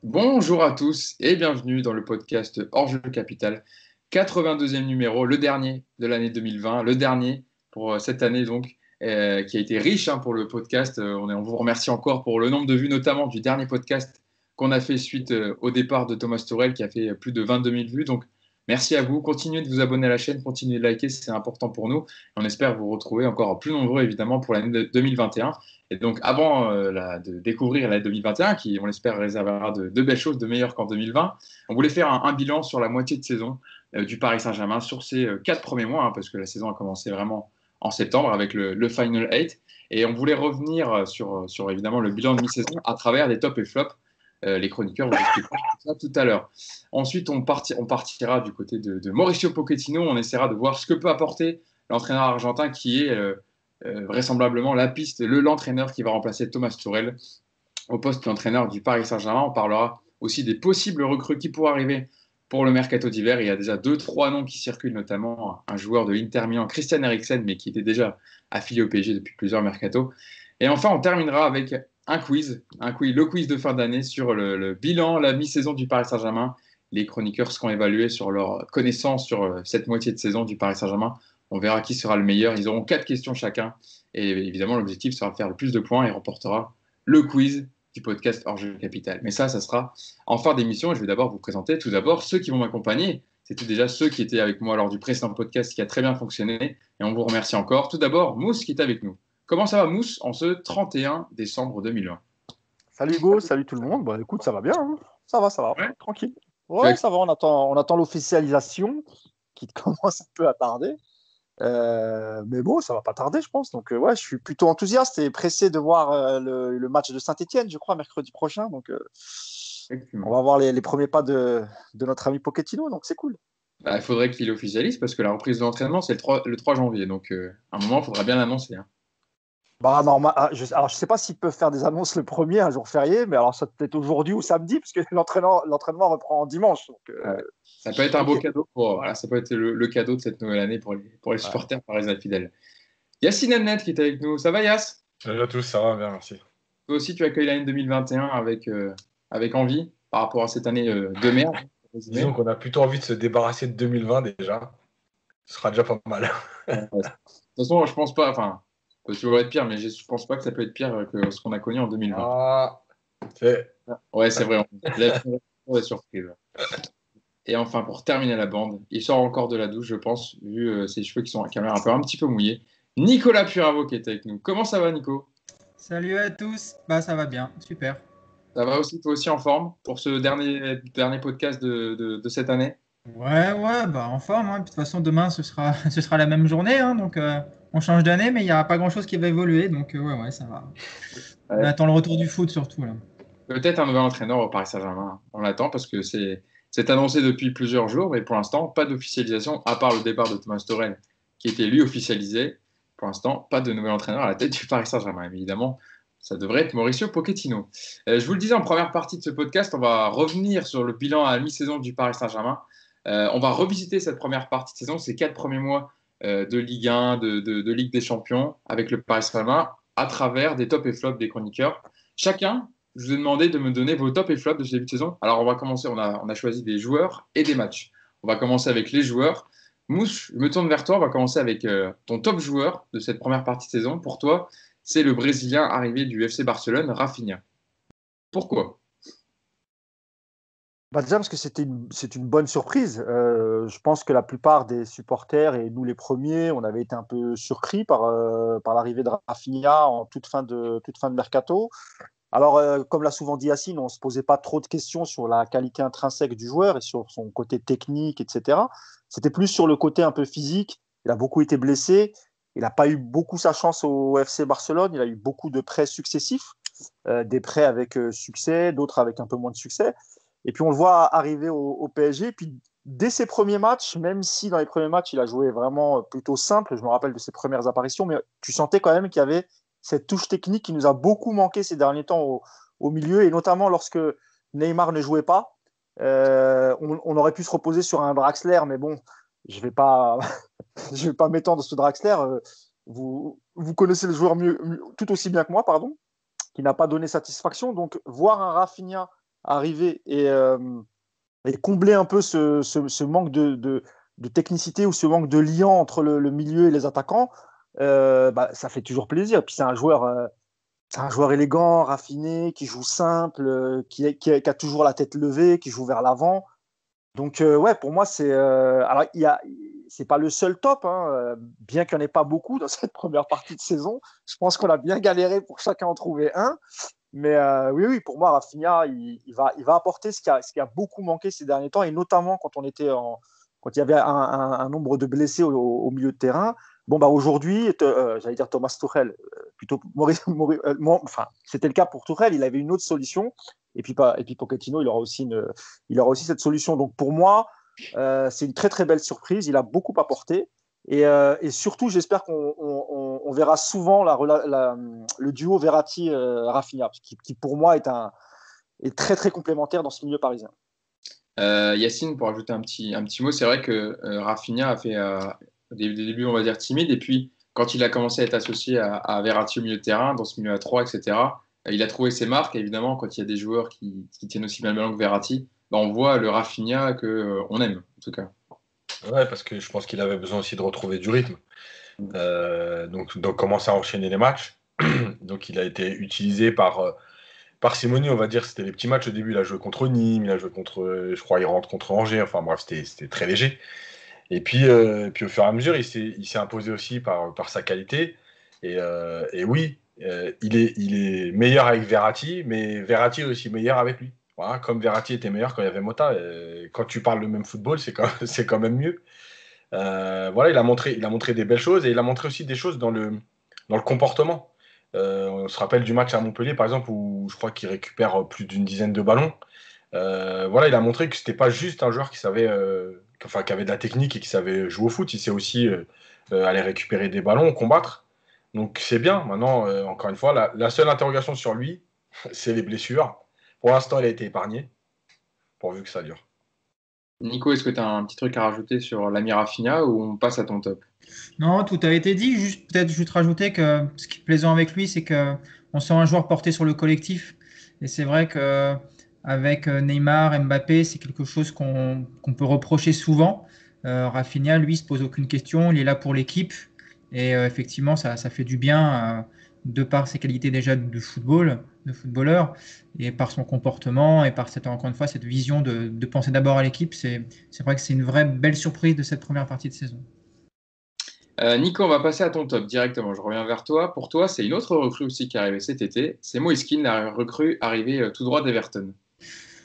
Bonjour à tous et bienvenue dans le podcast Hors-jeu Capital, 82e numéro, le dernier de l'année 2020, le dernier pour cette année donc, qui a été riche pour le podcast. On vous remercie encore pour le nombre de vues, notamment du dernier podcast qu'on a fait suite au départ de Thomas Tuchel qui a fait plus de 22 000 vues. Donc merci à vous, continuez de vous abonner à la chaîne, continuez de liker, c'est important pour nous. On espère vous retrouver encore plus nombreux évidemment pour l'année 2021. Et donc, avant de découvrir l'année 2021, qui, on l'espère, réservera de belles choses, de meilleures qu'en 2020, on voulait faire un bilan sur la moitié de saison du Paris Saint-Germain, sur ces 4 premiers mois, parce que la saison a commencé vraiment en septembre avec le Final 8. Et on voulait revenir sur évidemment le bilan de mi-saison à travers des tops et flops. Les chroniqueurs vous expliqueront ça tout à l'heure. Ensuite, on partira du côté de Mauricio Pochettino. On essaiera de voir ce que peut apporter l'entraîneur argentin qui est vraisemblablement l'entraîneur qui va remplacer Thomas Tuchel au poste d'entraîneur du Paris Saint-Germain. On parlera aussi des possibles recrues qui pourraient arriver pour le mercato d'hiver. Il y a déjà 2-3 noms qui circulent, notamment un joueur de l'Inter Milan, Christian Eriksen, mais qui était déjà affilié au PSG depuis plusieurs mercatos. Et enfin, on terminera avec le quiz de fin d'année sur le bilan, la mi-saison du Paris Saint-Germain. Les chroniqueurs seront évalués sur leur connaissance sur cette moitié de saison du Paris Saint-Germain. On verra qui sera le meilleur. Ils auront 4 questions chacun. Et évidemment, l'objectif sera de faire le plus de points et remportera le quiz du podcast Hors-jeu Capital. Mais ça sera en fin d'émission. Je vais d'abord vous présenter tout d'abord ceux qui vont m'accompagner. C'était déjà ceux qui étaient avec moi lors du précédent podcast qui a très bien fonctionné. Et on vous remercie encore. Tout d'abord, Mousse qui est avec nous. Comment ça va, Mousse, en ce 31 décembre 2020? Salut Hugo, salut tout le monde. Bah, écoute, ça va bien, hein. Ça va, Ouais. tranquille. Ouais, ça va, on attend l'officialisation qui commence un peu à tarder. Mais bon, ça va pas tarder, je pense. Donc, ouais, je suis plutôt enthousiaste et pressé de voir le match de Saint-Étienne, je crois, mercredi prochain. Donc, on Effectivement. va voir les premiers pas de notre ami Pochettino, donc c'est cool. Bah, il faudrait qu'il officialise parce que la reprise de l'entraînement, c'est le 3 janvier. Donc, à un moment, il faudra bien l'annoncer. Bah, normal, alors, je sais pas s'ils peuvent faire des annonces le premier, un jour férié, mais alors ça peut être aujourd'hui ou samedi, parce que l'entraînement reprend en dimanche. Donc, Ouais. Ça peut être un beau ok. cadeau voilà, ça peut être le cadeau de cette nouvelle année pour les Ouais. supporters parisiens fidèles. Yacine Amnet qui est avec nous. Ça va, Yass? Salut à tous, ça va bien, merci. Toi aussi, tu accueilles l'année 2021 avec envie par rapport à cette année de merde, pour résumer. Disons qu'on a plutôt envie de se débarrasser de 2020 déjà. Ce sera déjà pas mal. Ouais. De toute façon, je pense pas, enfin, ça peut toujours être pire, mais je pense pas que ça peut être pire que ce qu'on a connu en 2020. Ah, c'est... Ouais, c'est vrai. On est surprise. Et enfin, pour terminer la bande, il sort encore de la douche, je pense, vu ses cheveux qui sont quand même un petit peu mouillés. Nicolas Puravo qui est avec nous. Comment ça va, Nico? Salut à tous, bah ça va bien, super. Ça va aussi, toi aussi en forme pour ce dernier podcast de cette année? Ouais, bah en forme, hein. Puis de toute façon demain ce sera la même journée, hein, donc on change d'année, mais il n'y a pas grand-chose qui va évoluer, donc ouais, ça va. On Ouais. attend le retour du foot surtout là. Peut-être un nouvel entraîneur au Paris Saint-Germain. On l'attend parce que c'est annoncé depuis plusieurs jours, mais pour l'instant, pas d'officialisation, à part le départ de Thomas Tuchel, qui était lui officialisé. Pour l'instant, pas de nouvel entraîneur à la tête du Paris Saint-Germain. Évidemment, ça devrait être Mauricio Pochettino. Je vous le disais en première partie de ce podcast, on va revenir sur le bilan à mi-saison du Paris Saint-Germain. On va revisiter cette première partie de saison, ces 4 premiers mois de Ligue 1, de Ligue des Champions, avec le Paris Saint-Germain, à travers des tops et flops des chroniqueurs. Chacun, je vous ai demandé de me donner vos tops et flops de ce début de saison. Alors, on va commencer, on a choisi des joueurs et des matchs. On va commencer avec les joueurs. Mousse, je me tourne vers toi. On va commencer avec ton top joueur de cette première partie de saison. Pour toi, c'est le Brésilien arrivé du FC Barcelone, Rafinha. Pourquoi? Bah déjà parce que c'est une bonne surprise. Je pense que la plupart des supporters, et nous les premiers, on avait été un peu surpris par l'arrivée de Rafinha en toute fin de mercato. Alors, comme l'a souvent dit Yacine, on ne se posait pas trop de questions sur la qualité intrinsèque du joueur et sur son côté technique, etc. C'était plus sur le côté un peu physique. Il a beaucoup été blessé. Il n'a pas eu beaucoup sa chance au FC Barcelone. Il a eu beaucoup de prêts successifs, des prêts avec succès, d'autres avec un peu moins de succès. Et puis, on le voit arriver au PSG. Puis, dès ses premiers matchs, même si dans les premiers matchs, il a joué vraiment plutôt simple, je me rappelle de ses premières apparitions, mais tu sentais quand même qu'il y avait cette touche technique qui nous a beaucoup manqué ces derniers temps au milieu, et notamment lorsque Neymar ne jouait pas. On aurait pu se reposer sur un Draxler, mais bon, je ne vais pas, je vais pas m'étendre sur Draxler. Vous connaissez le joueur tout aussi bien que moi, pardon, qui n'a pas donné satisfaction. Donc, voir un Rafinha arriver et combler un peu ce manque de technicité ou ce manque de lien entre le milieu et les attaquants, ça fait toujours plaisir. Puis c'est un joueur élégant, raffiné, qui joue simple, qui a toujours la tête levée, qui joue vers l'avant. Donc, ouais, pour moi, alors, c'est pas le seul top, hein, bien qu'il n'y en ait pas beaucoup dans cette première partie de saison. Je pense qu'on a bien galéré pour chacun en trouver un. Mais oui, pour moi, Rafinha, il va apporter ce qui a beaucoup manqué ces derniers temps, et notamment quand quand il y avait un nombre de blessés au milieu de terrain. Bon, aujourd'hui, j'allais dire Thomas Tuchel, plutôt enfin, c'était le cas pour Tuchel, il avait une autre solution. Et puis Pochettino, il aura aussi cette solution. Donc pour moi, c'est une très très belle surprise. Il a beaucoup apporté. Et surtout, j'espère qu'on verra souvent le duo Verratti-Rafinha, qui pour moi est très très complémentaire dans ce milieu parisien. Yacine, pour ajouter un petit mot, c'est vrai que Rafinha a fait des débuts, on va dire, timides. Et puis, quand il a commencé à être associé à Verratti au milieu de terrain, dans ce milieu à 3, etc., il a trouvé ses marques. Et évidemment, quand il y a des joueurs qui tiennent aussi bien le ballon que Verratti, on voit le Rafinha qu'on aime, en tout cas. Ouais, parce que je pense qu'il avait besoin aussi de retrouver du rythme. Donc commencer à enchaîner les matchs. Donc il a été utilisé par parcimonie, on va dire. C'était les petits matchs au début. Il a joué contre Nîmes, il a joué je crois, il rentre contre Angers. Enfin bref, c'était très léger. Et puis au fur et à mesure, il s'est imposé aussi par sa qualité. Et oui, il est meilleur avec Verratti, mais Verratti est aussi meilleur avec lui. Voilà, comme Verratti était meilleur quand il y avait Mota. Quand tu parles le même football, c'est quand même mieux. Voilà, il a montré des belles choses, et il a montré aussi des choses dans le comportement. On se rappelle du match à Montpellier, par exemple, où je crois qu'il récupère plus d'une dizaine de ballons. Voilà, il a montré que c'était pas juste un joueur qui avait de la technique et qui savait jouer au foot. Il sait aussi aller récupérer des ballons, combattre. Donc c'est bien. Maintenant, encore une fois, la seule interrogation sur lui, c'est les blessures. Pour l'instant, il a été épargné, pourvu que ça dure. Nico, est-ce que tu as un petit truc à rajouter sur l'ami Rafinha ou on passe à ton top? Non, tout a été dit. Peut-être juste rajouter que ce qui est plaisant avec lui, c'est qu'on sent un joueur porté sur le collectif. Et c'est vrai qu'avec Neymar, Mbappé, c'est quelque chose qu'on peut reprocher souvent. Rafinha, lui, se pose aucune question. Il est là pour l'équipe. Et effectivement, ça fait du bien de par ses qualités déjà de footballeur, et par son comportement et par encore une fois, cette vision de penser d'abord à l'équipe. C'est vrai que c'est une vraie belle surprise de cette première partie de saison. Nico, on va passer à ton top directement. Je reviens vers toi. Pour toi, c'est une autre recrue aussi qui est arrivée cet été. C'est Moise Kean, la recrue arrivée tout droit d'Everton.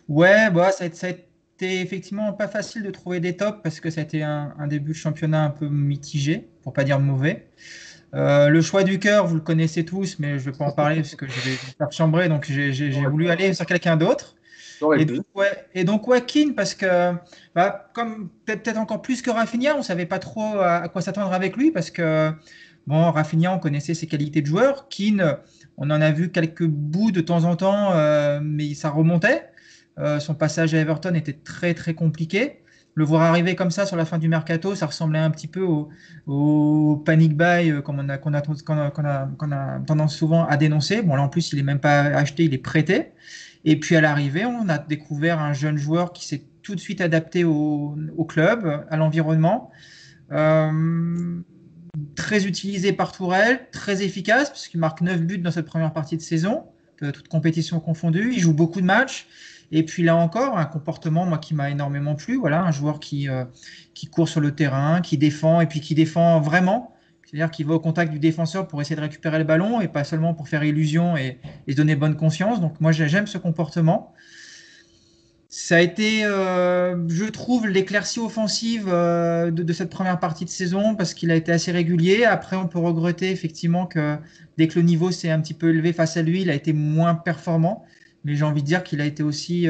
Ouais, ça a été effectivement pas facile de trouver des tops parce que ça a été un début de championnat un peu mitigé, pour pas dire mauvais. Le choix du cœur, vous le connaissez tous, mais je ne vais pas en parler parce que je vais me faire chambrer, donc j'ai voulu aller sur quelqu'un d'autre. Et donc, Kean, parce que, comme peut-être encore plus que Rafinha, on ne savait pas trop à quoi s'attendre avec lui, parce que, bon, Rafinha, on connaissait ses qualités de joueur. Kean, on en a vu quelques bouts de temps en temps, mais ça remontait. Son passage à Everton était très, très compliqué. Le voir arriver comme ça sur la fin du mercato, ça ressemblait un petit peu au panic buy qu'on a tendance souvent à dénoncer. Bon, là, en plus, il n'est même pas acheté, il est prêté. Et puis à l'arrivée, on a découvert un jeune joueur qui s'est tout de suite adapté au club, à l'environnement. Très utilisé par Tourelle, très efficace, puisqu'il marque 9 buts dans cette première partie de saison, toutes compétitions confondues. Il joue beaucoup de matchs. Et puis là encore, un comportement moi, qui m'a énormément plu. Voilà, un joueur qui court sur le terrain, qui défend, et puis qui défend vraiment. C'est-à-dire qu'il va au contact du défenseur pour essayer de récupérer le ballon et pas seulement pour faire illusion et se donner bonne conscience. Donc moi, j'aime ce comportement. Ça a été, je trouve, l'éclaircie offensive de cette première partie de saison parce qu'il a été assez régulier. Après, on peut regretter effectivement que dès que le niveau s'est un petit peu élevé face à lui, il a été moins performant. Mais j'ai envie de dire qu'il a été aussi,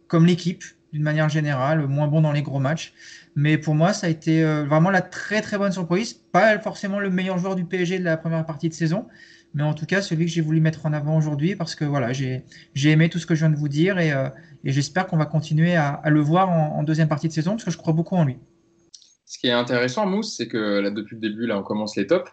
comme l'équipe, d'une manière générale, moins bon dans les gros matchs. Mais pour moi, ça a été vraiment la très très bonne surprise. Pas forcément le meilleur joueur du PSG de la première partie de saison, mais en tout cas celui que j'ai voulu mettre en avant aujourd'hui parce que voilà, j'ai aimé tout ce que je viens de vous dire et j'espère qu'on va continuer à le voir en deuxième partie de saison parce que je crois beaucoup en lui. Ce qui est intéressant, Mousse, c'est que là, depuis le début, là, on commence les tops.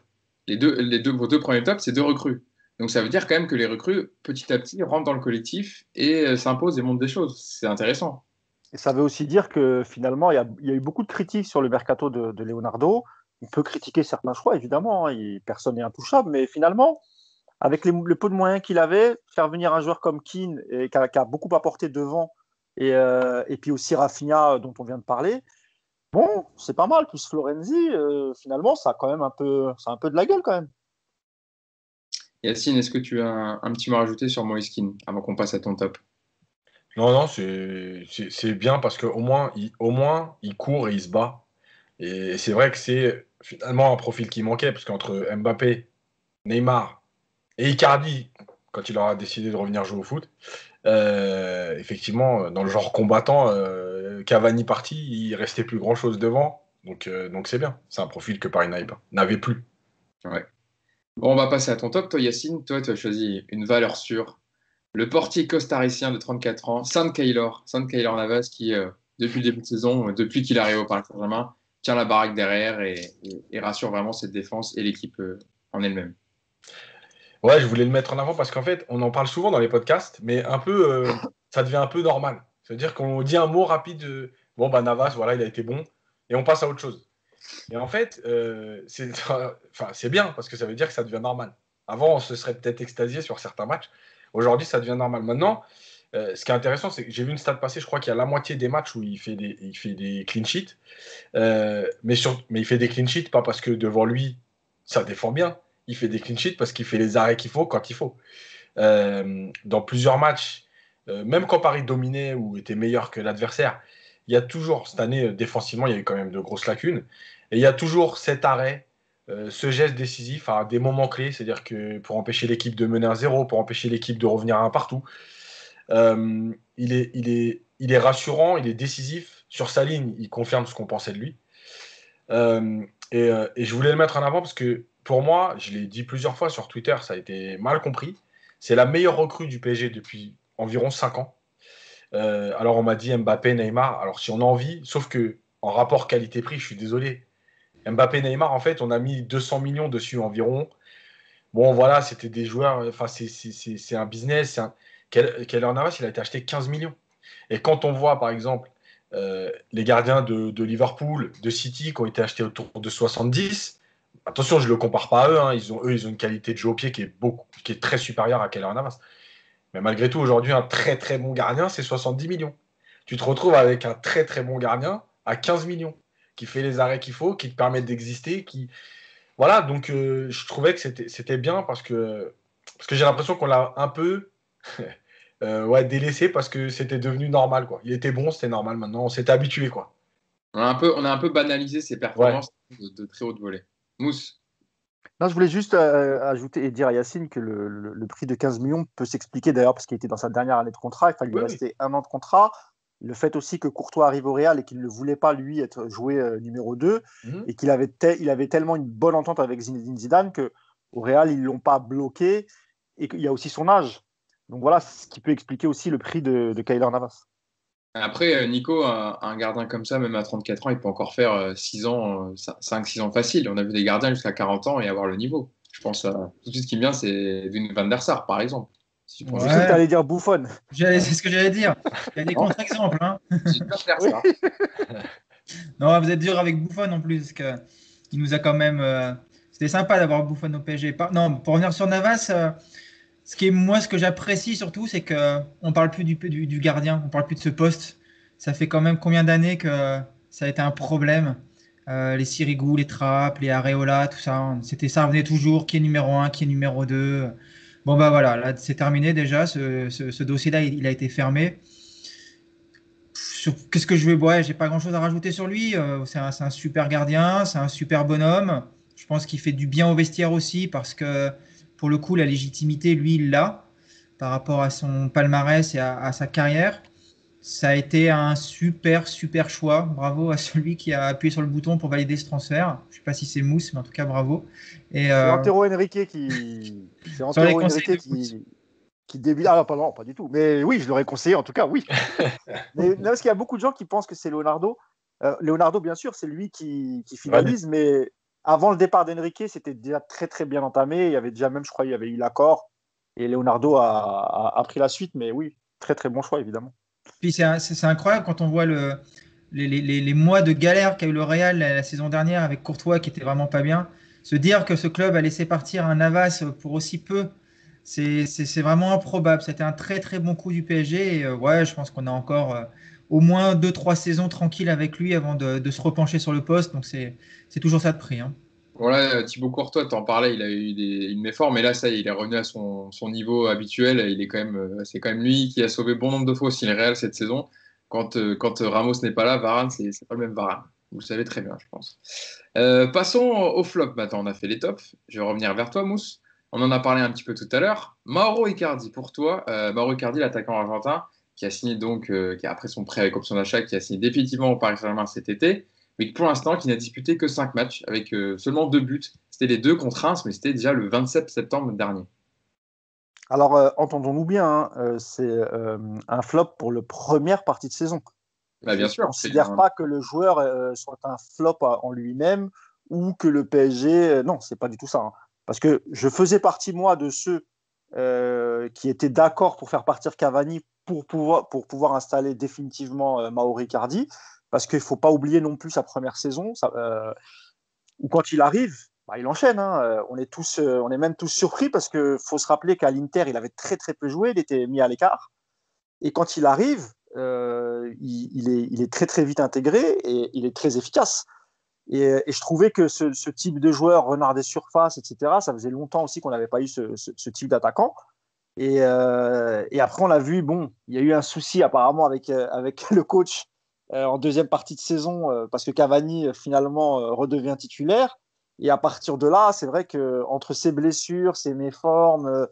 Vos deux premiers tops, c'est deux recrues. Donc ça veut dire quand même que les recrues, petit à petit, rentrent dans le collectif et s'imposent et montrent des choses. C'est intéressant. Et ça veut aussi dire que finalement, il y a eu beaucoup de critiques sur le mercato de Leonardo. On peut critiquer certains choix, évidemment, hein, personne n'est intouchable, mais finalement, avec le peu de moyens qu'il avait, faire venir un joueur comme Keane, qui a beaucoup apporté devant, et puis aussi Rafinha, dont on vient de parler, bon, c'est pas mal, plus Florenzi, finalement, ça a quand même ça a un peu de la gueule quand même. Yacine, est-ce que tu as un petit mot à rajouter sur Moise Kean avant qu'on passe à ton top? Non, c'est bien parce qu'au moins, il court et il se bat. Et c'est vrai que c'est finalement un profil qui manquait, parce qu'entre Mbappé, Neymar et Icardi, quand il aura décidé de revenir jouer au foot, effectivement, dans le genre combattant, Cavani parti, il restait plus grand-chose devant. Donc c'est bien. C'est un profil que Paris n'avait plus. Ouais. Bon, on va passer à ton top. Toi, Yacine, toi, tu as choisi une valeur sûre. Le portier costaricien de 34 ans, Saint-Keylor Navas, qui, depuis le début de saison, depuis qu'il est arrivé au Paris Saint-Germain, tient la baraque derrière et rassure vraiment cette défense et l'équipe en elle-même. Ouais, je voulais le mettre en avant parce qu'en fait, on en parle souvent dans les podcasts, mais ça devient un peu normal. C'est-à-dire qu'on dit un mot rapide, bon, bah Navas, voilà, il a été bon, et on passe à autre chose. Et en fait, c'est bien parce que ça veut dire que ça devient normal. Avant, on se serait peut-être extasié sur certains matchs. Aujourd'hui, ça devient normal. Maintenant, ce qui est intéressant, c'est que j'ai vu une stat passer, je crois qu'il y a la moitié des matchs où il fait des clean sheets. Mais il fait des clean sheets pas parce que devant lui, ça défend bien. Il fait des clean sheets parce qu'il fait les arrêts qu'il faut quand il faut. Dans plusieurs matchs, même quand Paris dominait ou était meilleur que l'adversaire, il y a toujours, cette année, défensivement, il y a eu quand même de grosses lacunes. Et il y a toujours cet arrêt, ce geste décisif à des moments clés, c'est-à-dire que pour empêcher l'équipe de mener 1-0, pour empêcher l'équipe de revenir à un partout. Il est rassurant, il est décisif. Sur sa ligne, il confirme ce qu'on pensait de lui. Et je voulais le mettre en avant parce que pour moi, je l'ai dit plusieurs fois sur Twitter, ça a été mal compris. C'est la meilleure recrue du PSG depuis environ 5 ans. Alors on m'a dit Mbappé, Neymar. Alors si on a envie, sauf que en rapport qualité-prix, je suis désolé. Mbappé, Neymar, en fait, on a mis 200 millions dessus environ. Bon, voilà, c'était des joueurs. Enfin, c'est un business. Keylor Navas, il a été acheté 15 millions. Et quand on voit, par exemple, les gardiens de Liverpool, de City, qui ont été achetés autour de 70, attention, je ne le compare pas à eux. Hein, ils ont une qualité de jeu au pied qui est très supérieure à Keylor Navas. Mais malgré tout, aujourd'hui, un très très bon gardien, c'est 70 millions. Tu te retrouves avec un très très bon gardien à 15 millions, qui fait les arrêts qu'il faut, qui te permet d'exister. Voilà, donc je trouvais que c'était bien parce que j'ai l'impression qu'on l'a un peu ouais, délaissé parce que c'était devenu normal, quoi. Il était bon, c'était normal. Maintenant, on s'était habitué, quoi. On a un peu banalisé ses Ouais. performances de très haute volée. Mousse. Non, je voulais juste ajouter et dire à Yacine que le prix de 15 millions peut s'expliquer d'ailleurs parce qu'il était dans sa dernière année de contrat, il fallait lui Oui, rester un an de contrat. Le fait aussi que Courtois arrive au Real et qu'il ne voulait pas, lui, être joué numéro 2 oui. et il avait tellement une bonne entente avec Zinedine Zidane qu'au Real, ils ne l'ont pas bloqué et qu'il y a aussi son âge. Donc voilà, ce qui peut expliquer aussi le prix de Keylor Navas. Après, Nico, un gardien comme ça, même à 34 ans, il peut encore faire 6 ans, 5-6 ans facile. On a vu des gardiens jusqu'à 40 ans et avoir le niveau. Je pense tout de suite ce qui me vient, c'est Wim van der Sar, par exemple. Si tu prends J'ai cru que tu Ouais, allais dire Buffon. c'est ce que j'allais dire. Il y a des Non. contre-exemples, hein. J'ai Van der Oui. Sar. Non, vous êtes dur avec Buffon en plus, parce que il nous a quand même. C'était sympa d'avoir Buffon au PSG. Non, pour revenir sur Navas, ce que j'apprécie surtout, c'est que on parle plus du gardien, on parle plus de ce poste. Ça fait quand même combien d'années que ça a été un problème. Les Sirigu, les Trapp, les Areola, tout ça. Ça revenait toujours. Qui est numéro un, qui est numéro 2. Bon, bah voilà, là, c'est terminé déjà. Ce dossier-là, il a été fermé. Qu'est-ce que je vais. Ouais, j'ai pas grand-chose à rajouter sur lui. C'est un super gardien, c'est un super bonhomme. Je pense qu'il fait du bien au vestiaire aussi parce que pour le coup, la légitimité, lui, il l'a par rapport à son palmarès et à sa carrière. Ça a été un super, super choix. Bravo à celui qui a appuyé sur le bouton pour valider ce transfert. Je ne sais pas si c'est Mousse, mais en tout cas, bravo. Et C'est sur les Antero conseils Henrique de Mousse. qui débute. Ah, non, pas du tout. Mais oui, je l'aurais conseillé, en tout cas, oui. Mais non, parce qu'il y a beaucoup de gens qui pensent que c'est Leonardo. Leonardo, bien sûr, c'est lui qui Ouais, finalise, mais avant le départ d'Enrique, c'était déjà très très bien entamé. Il y avait déjà même, je crois, il y avait eu l'accord et Leonardo a pris la suite. Mais oui, très très bon choix évidemment. Puis c'est incroyable quand on voit les mois de galère qu'a eu le Real la saison dernière avec Courtois qui était vraiment pas bien. Se dire que ce club a laissé partir un Navas pour aussi peu, c'est vraiment improbable. C'était un très très bon coup du PSG. Et, ouais, je pense qu'on a encore au moins 2-3 saisons tranquilles avec lui avant de se repencher sur le poste. Donc c'est toujours ça de prix, hein. Voilà, Thibaut Courtois, t'en parlais, il a eu une méforme, mais là, ça y est, il est revenu à son niveau habituel. C'est quand même lui qui a sauvé bon nombre de fois aussi le Real cette saison. Quand Ramos n'est pas là, Varane, c'est pas le même Varane. Vous le savez très bien, je pense. Passons au flop maintenant. On a fait les tops. Je vais revenir vers toi, Mousse. On en a parlé un petit peu tout à l'heure. Mauro Icardi, pour toi, Mauro Icardi, l'attaquant argentin, qui a signé donc, qui a, après son prêt avec option d'achat, qui a signé définitivement au Paris Saint-Germain cet été, mais pour l'instant, qui n'a disputé que 5 matchs avec seulement 2 buts. C'était les 2 contre Reims, mais c'était déjà le 27 septembre dernier. Alors, entendons-nous bien, hein, c'est un flop pour la première partie de saison. Bah, Je bien ne sûr, considère pas que le joueur soit un flop en lui-même ou que le PSG. Non, c'est pas du tout ça, hein. Parce que je faisais partie, moi, de ceux qui étaient d'accord pour faire partir Cavani pour pouvoir installer définitivement Mauro Icardi. Parce qu'il ne faut pas oublier non plus sa première saison, où quand il arrive, bah, il enchaîne, hein. On est même tous surpris parce qu'il faut se rappeler qu'à l'Inter, il avait très très peu joué, il était mis à l'écart. Et quand il arrive, il est très très vite intégré et il est très efficace. Et je trouvais que ce type de joueur, renard des surfaces, etc., ça faisait longtemps aussi qu'on n'avait pas eu ce type d'attaquant. Et après, on l'a vu, bon, il y a eu un souci apparemment avec le coach en deuxième partie de saison parce que Cavani finalement redevient titulaire. Et à partir de là, c'est vrai qu'entre ses blessures, ses méformes,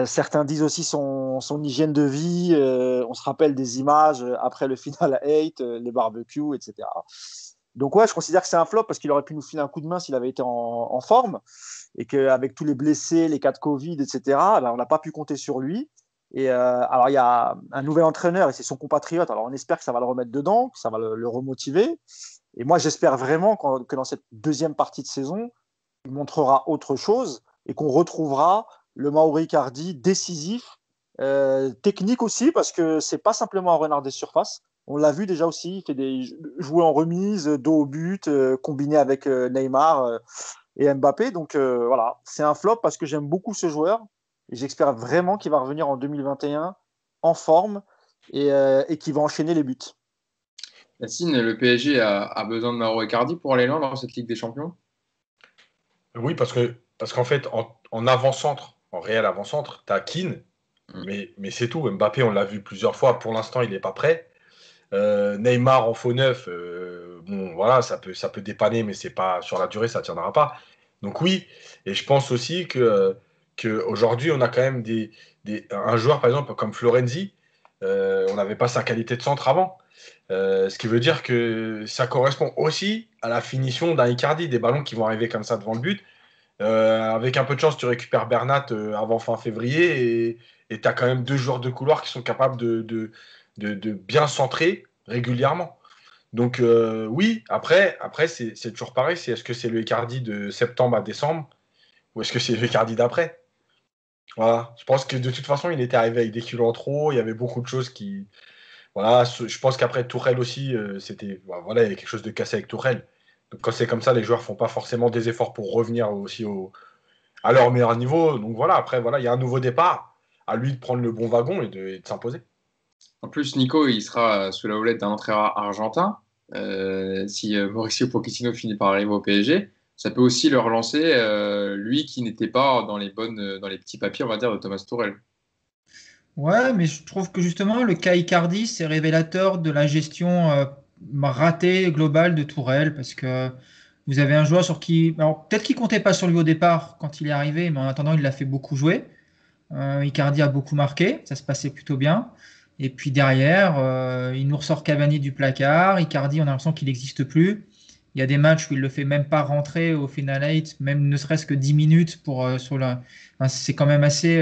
certains disent aussi son hygiène de vie. On se rappelle des images après le final à 8, les barbecues, etc. Donc ouais, je considère que c'est un flop parce qu'il aurait pu nous filer un coup de main s'il avait été en forme et qu'avec tous les blessés, les cas de Covid, etc., ben, on n'a pas pu compter sur lui. Et alors il y a un nouvel entraîneur et c'est son compatriote. Alors on espère que ça va le remettre dedans, que ça va le remotiver. Et moi j'espère vraiment que dans cette deuxième partie de saison, il montrera autre chose et qu'on retrouvera le Mauro Icardi décisif, technique aussi, parce que c'est pas simplement un renard des surfaces. On l'a vu déjà aussi, il fait des jouer en remise, dos au but, combiné avec Neymar et Mbappé. Donc voilà, c'est un flop parce que j'aime beaucoup ce joueur et j'espère vraiment qu'il va revenir en 2021 en forme et qu'il va enchaîner les buts. Yacine, le PSG a besoin de Mauro Icardi pour aller loin dans cette Ligue des Champions? Oui, parce qu'en fait, en avant-centre, en réel avant-centre, tu as Keane, mais c'est tout. Mbappé, on l'a vu plusieurs fois. Pour l'instant, il n'est pas prêt. Neymar en faux neuf, bon, voilà, ça peut dépanner, mais c'est pas sur la durée, ça ne tiendra pas. Donc oui, et je pense aussi que aujourd'hui, on a quand même un joueur, par exemple, comme Florenzi, on n'avait pas sa qualité de centre avant. Ce qui veut dire que ça correspond aussi à la finition d'un Icardi, des ballons qui vont arriver comme ça devant le but. Avec un peu de chance, tu récupères Bernat avant fin février et tu as quand même 2 joueurs de couloir qui sont capables de bien centrer régulièrement. Donc oui, après c'est toujours pareil. Est-ce que c'est le Icardi de septembre à décembre ou est-ce que c'est le Icardi d'après? Voilà. Je pense que de toute façon, il était arrivé avec des kilos en trop. Il y avait beaucoup de choses qui... Voilà. Je pense qu'après Tourelle aussi, voilà, il y avait quelque chose de cassé avec Tourelle. Donc quand c'est comme ça, les joueurs font pas forcément des efforts pour revenir aussi à leur meilleur niveau. Donc voilà, après, voilà, il y a un nouveau départ. À lui de prendre le bon wagon et de s'imposer. En plus, Nico, il sera sous la houlette d'un entraîneur argentin. Si Mauricio Pochettino finit par arriver au PSG, ça peut aussi le relancer, lui qui n'était pas dans les petits papiers, on va dire, de Thomas Tuchel. Ouais, mais je trouve que justement, le cas Icardi, c'est révélateur de la gestion ratée globale de Tourelle, parce que vous avez un joueur sur qui, alors peut-être qu'il comptait pas sur lui au départ quand il est arrivé, mais en attendant, il l'a fait beaucoup jouer. Icardi a beaucoup marqué, ça se passait plutôt bien. Et puis derrière, il nous ressort Cavani du placard. Icardi, on a l'impression qu'il n'existe plus. Il y a des matchs où il ne le fait même pas rentrer au final 8, même ne serait-ce que 10 minutes pour, enfin, c'est quand même assez,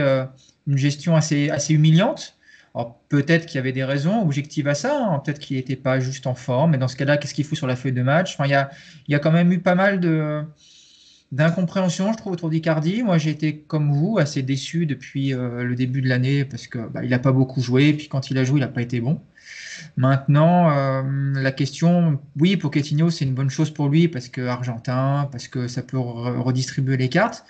une gestion assez humiliante. Alors, peut-être qu'il y avait des raisons objectives à ça, hein. Peut-être qu'il n'était pas juste en forme, mais dans ce cas-là, qu'est-ce qu'il fout sur la feuille de match? Enfin, il y a quand même eu pas mal d'incompréhension, je trouve, autour d'Icardi. Moi, j'ai été, comme vous, assez déçu depuis le début de l'année parce que il n'a pas beaucoup joué, et puis quand il a joué, il n'a pas été bon. Maintenant, la question, oui, Pochettino, c'est une bonne chose pour lui parce que Argentin, parce que ça peut redistribuer les cartes.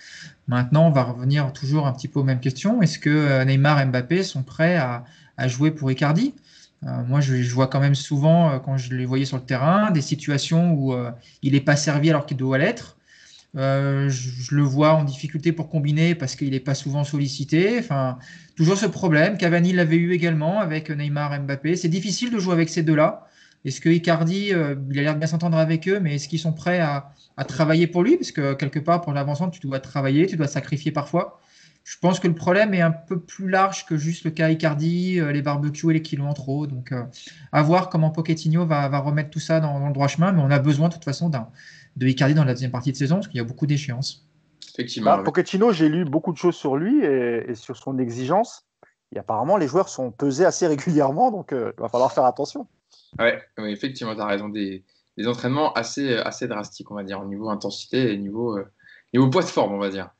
Maintenant, on va revenir toujours un petit peu aux mêmes questions. Est-ce que Neymar et Mbappé sont prêts à jouer pour Icardi? Moi, je vois quand même souvent, quand je les voyais sur le terrain, des situations où il n'est pas servi alors qu'il doit l'être. Je le vois en difficulté pour combiner parce qu'il n'est pas souvent sollicité. Enfin, toujours ce problème. Cavani l'avait eu également avec Neymar et Mbappé. C'est difficile de jouer avec ces deux-là. Est-ce que Icardi, il a l'air de bien s'entendre avec eux, mais est-ce qu'ils sont prêts à travailler pour lui? Parce que quelque part, pour l'avancement, tu dois travailler, tu dois sacrifier parfois. Je pense que le problème est un peu plus large que juste le cas Icardi, les barbecues et les kilos en trop. Donc, à voir comment Pochettino va remettre tout ça dans le droit chemin. Mais on a besoin de toute façon de Icardi dans la deuxième partie de saison, parce qu'il y a beaucoup d'échéances. Effectivement. Bah, Pochettino, j'ai lu beaucoup de choses sur lui et sur son exigence. Et apparemment, les joueurs sont pesés assez régulièrement, donc il va falloir faire attention. Ouais, oui, effectivement, tu as raison. Des entraînements assez drastiques, on va dire, au niveau intensité et niveau poids de forme, on va dire.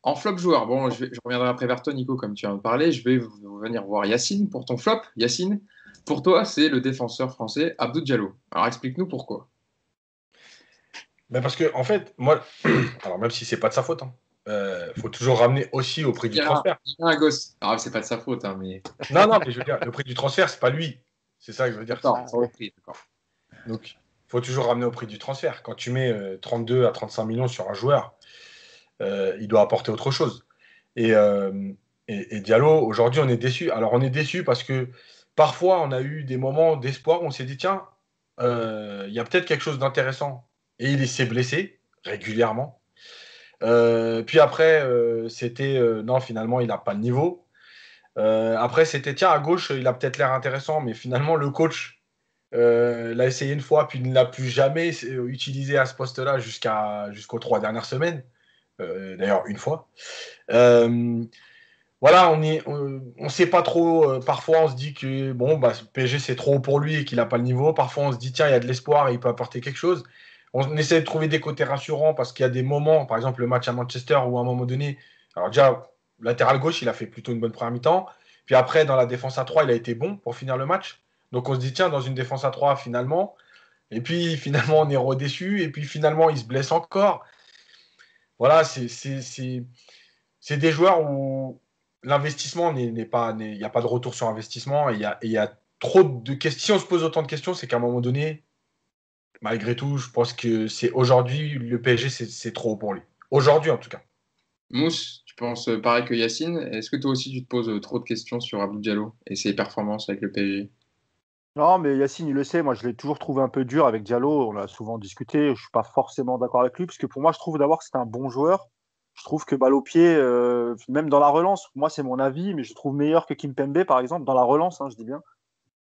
En flop joueur, bon, je reviendrai après vers toi, Nico, comme tu viens de parler. Je vais venir voir Yacine pour ton flop. Yacine, pour toi, c'est le défenseur français Abdou Diallo. Alors explique-nous pourquoi. Ben parce que, en fait, moi, alors même si c'est pas de sa faute, faut toujours ramener aussi au prix du transfert. Il y a un gosse. Alors, c'est pas de sa faute, hein, mais. Non, non, mais je veux dire, le prix du transfert, c'est pas lui. C'est ça que je veux dire. D'accord, c'est ouais. compris, d'accord. Donc, il faut toujours ramener au prix du transfert. Quand tu mets 32 à 35 millions sur un joueur, il doit apporter autre chose. Et, euh, et Diallo, aujourd'hui, on est déçu. Alors, on est déçu parce que parfois, on a eu des moments d'espoir où on s'est dit, tiens, il y a peut-être quelque chose d'intéressant. Et il s'est blessé régulièrement. Puis après, c'était, non, finalement, il n'a pas le niveau. Après, c'était, tiens, à gauche, il a peut-être l'air intéressant, mais finalement, le coach l'a essayé une fois, puis il ne l'a plus jamais utilisé à ce poste-là jusqu'aux 3 dernières semaines. D'ailleurs, une fois. Euh, voilà, on sait pas trop. Parfois, on se dit que bon, bah, PSG c'est trop haut pour lui et qu'il n'a pas le niveau. Parfois, on se dit tiens, il y a de l'espoir et il peut apporter quelque chose. On essaie de trouver des côtés rassurants parce qu'il y a des moments, par exemple le match à Manchester où à un moment donné, alors déjà latéral gauche, il a fait plutôt une bonne première mi-temps. Puis après, dans la défense à 3 il a été bon pour finir le match. Donc on se dit tiens, dans une défense à 3 finalement. Et puis finalement, on est redéçu. Et puis finalement, il se blesse encore. Voilà, c'est des joueurs où l'investissement n'est pas, il n'y a pas de retour sur investissement et il y a trop de questions. Si on se pose autant de questions, c'est qu'à un moment donné, malgré tout, je pense que c'est aujourd'hui, le PSG, c'est trop haut pour lui. Aujourd'hui, en tout cas. Mousse, tu penses pareil que Yacine. Est-ce que toi aussi tu te poses trop de questions sur Abdou Diallo et ses performances avec le PSG? Non, mais Yacine, il le sait, moi je l'ai toujours trouvé un peu dur avec Diallo, on a souvent discuté, je ne suis pas forcément d'accord avec lui, parce que pour moi je trouve d'abord que c'est un bon joueur. Je trouve que balle au pied, même dans la relance, moi c'est mon avis, mais je trouve meilleur que Kimpembe par exemple, dans la relance, hein, je dis bien.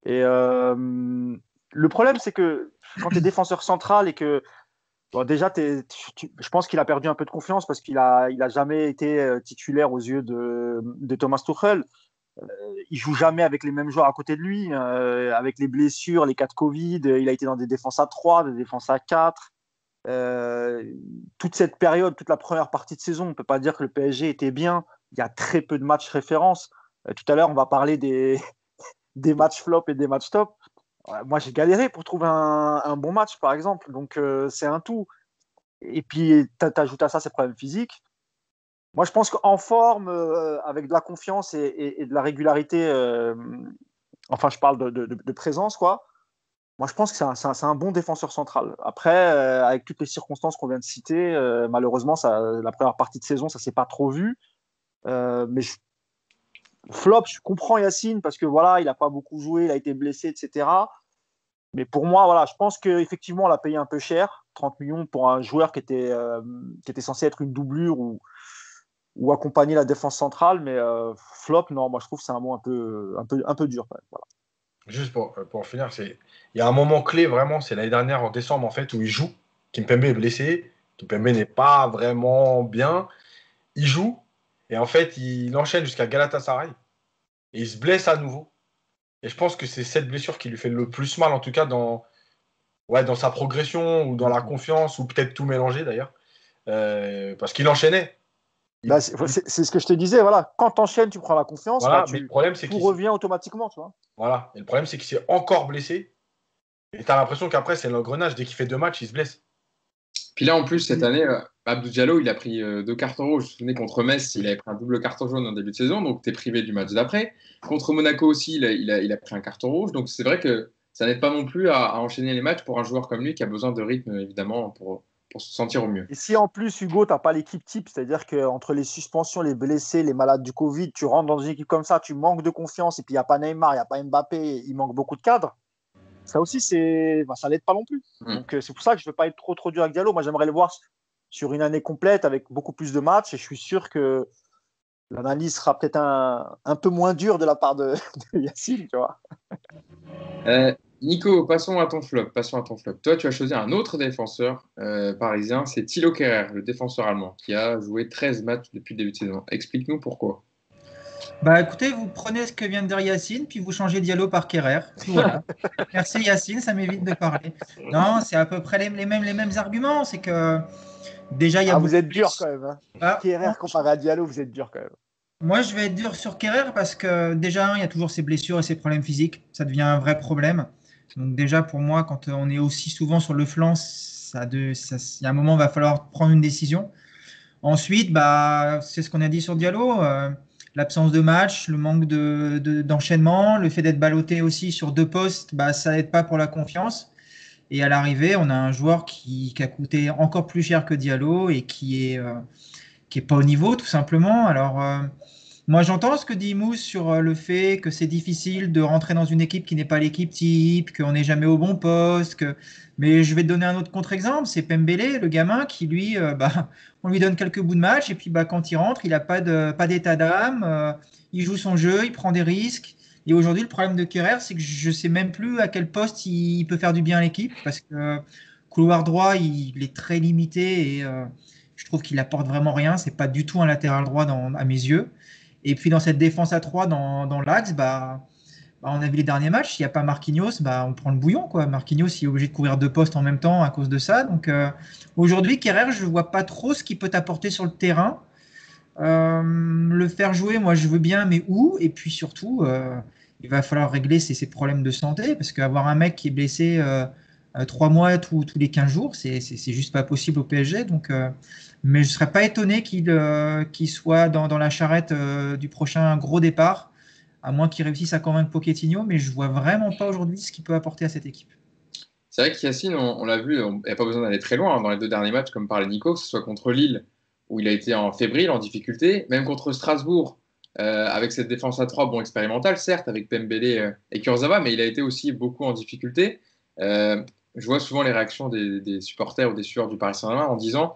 Et le problème c'est que quand tu es défenseur central et que bon, déjà, je pense qu'il a perdu un peu de confiance parce il a jamais été titulaire aux yeux de Thomas Tuchel. Il joue jamais avec les mêmes joueurs à côté de lui, avec les blessures, les cas de Covid. Il a été dans des défenses à 3, des défenses à 4. Toute cette période, toute la première partie de saison, on ne peut pas dire que le PSG était bien. Il y a très peu de matchs références. Tout à l'heure, on va parler des matchs flop et des matchs top. Moi, j'ai galéré pour trouver un bon match, par exemple. Donc, c'est un tout. Et puis, tu ajoutes à ça ses problèmes physiques. Moi, je pense qu'en forme, avec de la confiance et de la régularité, enfin, je parle de présence, quoi. Moi, je pense que c'est un bon défenseur central. Après, avec toutes les circonstances qu'on vient de citer, malheureusement, la première partie de saison, ça ne s'est pas trop vu. Mais flop, je comprends Yacine parce que voilà, il n'a pas beaucoup joué, il a été blessé, etc. Mais pour moi, voilà, je pense qu'effectivement, on l'a payé un peu cher, 30 millions pour un joueur qui était censé être une doublure ou accompagner la défense centrale. Mais flop, non, moi je trouve que c'est un mot un peu dur. Quand même, voilà. Juste pour finir, il y a un moment clé vraiment, c'est l'année dernière en décembre en fait où il joue. Kimpembe est blessé, Kimpembe n'est pas vraiment bien. Il joue et en fait il enchaîne jusqu'à Galatasaray. et il se blesse à nouveau. Et je pense que c'est cette blessure qui lui fait le plus mal, en tout cas dans sa progression ou dans la confiance, ou peut-être tout mélanger d'ailleurs. Parce qu'il enchaînait. Bah, c'est ce que je te disais, voilà. Quand tu enchaînes, tu prends la confiance, Voilà, bah, mais le problème, c'est tout revient automatiquement, tu vois. Voilà. Et le problème, c'est qu'il s'est encore blessé. Et tu as l'impression qu'après, c'est l'engrenage. Dès qu'il fait 2 matchs, il se blesse. Puis là, en plus, cette année, Abdou Diallo, il a pris 2 cartons rouges. Vous vous souvenez, contre Metz, il avait pris un double carton jaune en début de saison, donc tu es privé du match d'après. Contre Monaco aussi, il a pris un carton rouge. Donc c'est vrai que ça n'aide pas non plus à enchaîner les matchs pour un joueur comme lui qui a besoin de rythme, évidemment, pour se sentir au mieux. Et si en plus, Hugo, tu n'as pas l'équipe type, c'est-à-dire qu'entre les suspensions, les blessés, les malades du Covid, tu rentres dans une équipe comme ça, tu manques de confiance, et puis il n'y a pas Neymar, il n'y a pas Mbappé, il manque beaucoup de cadres, ça aussi, ça n'aide pas non plus. Donc c'est pour ça que je ne veux pas être trop dur avec Diallo. Moi, j'aimerais le voir sur une année complète avec beaucoup plus de matchs, et je suis sûr que l'analyse sera peut-être un peu moins dure de la part de Yacine, tu vois. Nico, passons à ton flop. Toi, tu as choisi un autre défenseur parisien, c'est Thilo Kehrer, le défenseur allemand, qui a joué 13 matchs depuis le début de saison. Explique-nous pourquoi. Bah écoutez, vous prenez ce que vient de dire Yacine, puis vous changez Diallo par Kerrer. Voilà. Merci Yacine, ça m'évite de parler. Non, c'est à peu près les mêmes arguments. C'est que déjà, il y a beaucoup vous êtes dur quand même. Hein. Kehrer moi, comparé à Diallo, vous êtes dur quand même. moi, je vais être dur sur Kerrer parce que déjà, il y a toujours ses blessures et ses problèmes physiques. Ça devient un vrai problème. Donc déjà, pour moi, quand on est aussi souvent sur le flanc, il y a un moment, il va falloir prendre une décision. Ensuite, bah, c'est ce qu'on a dit sur Diallo, l'absence de match, le manque d'enchaînement, le fait d'être ballotté aussi sur 2 postes, bah, ça n'aide pas pour la confiance. Et à l'arrivée, on a un joueur qui a coûté encore plus cher que Diallo et qui est pas au niveau, tout simplement. Alors, moi, j'entends ce que dit Mousse sur le fait que c'est difficile de rentrer dans une équipe qui n'est pas l'équipe type, qu'on n'est jamais au bon poste. Mais je vais te donner un autre contre-exemple, c'est Pembele, le gamin qui, lui, on lui donne quelques bouts de match et puis quand il rentre, il n'a pas d'état d'âme, il joue son jeu, il prend des risques. Et aujourd'hui, le problème de Kerrer, c'est que je ne sais même plus à quel poste il peut faire du bien à l'équipe parce que couloir droit, il est très limité et je trouve qu'il apporte vraiment rien. C'est pas du tout un latéral droit à mes yeux. Et puis dans cette défense à 3 dans l'axe, on a vu les derniers matchs, s'il n'y a pas Marquinhos, on prend le bouillon, quoi. Marquinhos, il est obligé de couvrir 2 postes en même temps à cause de ça. Donc aujourd'hui, Kerrer, je ne vois pas trop ce qu'il peut apporter sur le terrain. Le faire jouer, moi je veux bien, mais où? Et puis surtout, il va falloir régler ses problèmes de santé, parce qu'avoir un mec qui est blessé 3 mois tous les 15 jours, c'est juste pas possible au PSG. Donc, mais je ne serais pas étonné qu'il soit dans la charrette du prochain gros départ, à moins qu'il réussisse à convaincre Pochettino, mais je ne vois vraiment pas aujourd'hui ce qu'il peut apporter à cette équipe. C'est vrai qu'Yacine, on l'a vu, il n'y a pas besoin d'aller très loin dans les 2 derniers matchs, comme parlait Nico, que ce soit contre Lille, où il a été en fébrile, en difficulté, même contre Strasbourg, avec cette défense à 3, bon, expérimentale, certes, avec Pembele et Kurzawa, mais il a été aussi beaucoup en difficulté. Je vois souvent les réactions des supporters ou des sueurs du Paris Saint-Germain en disant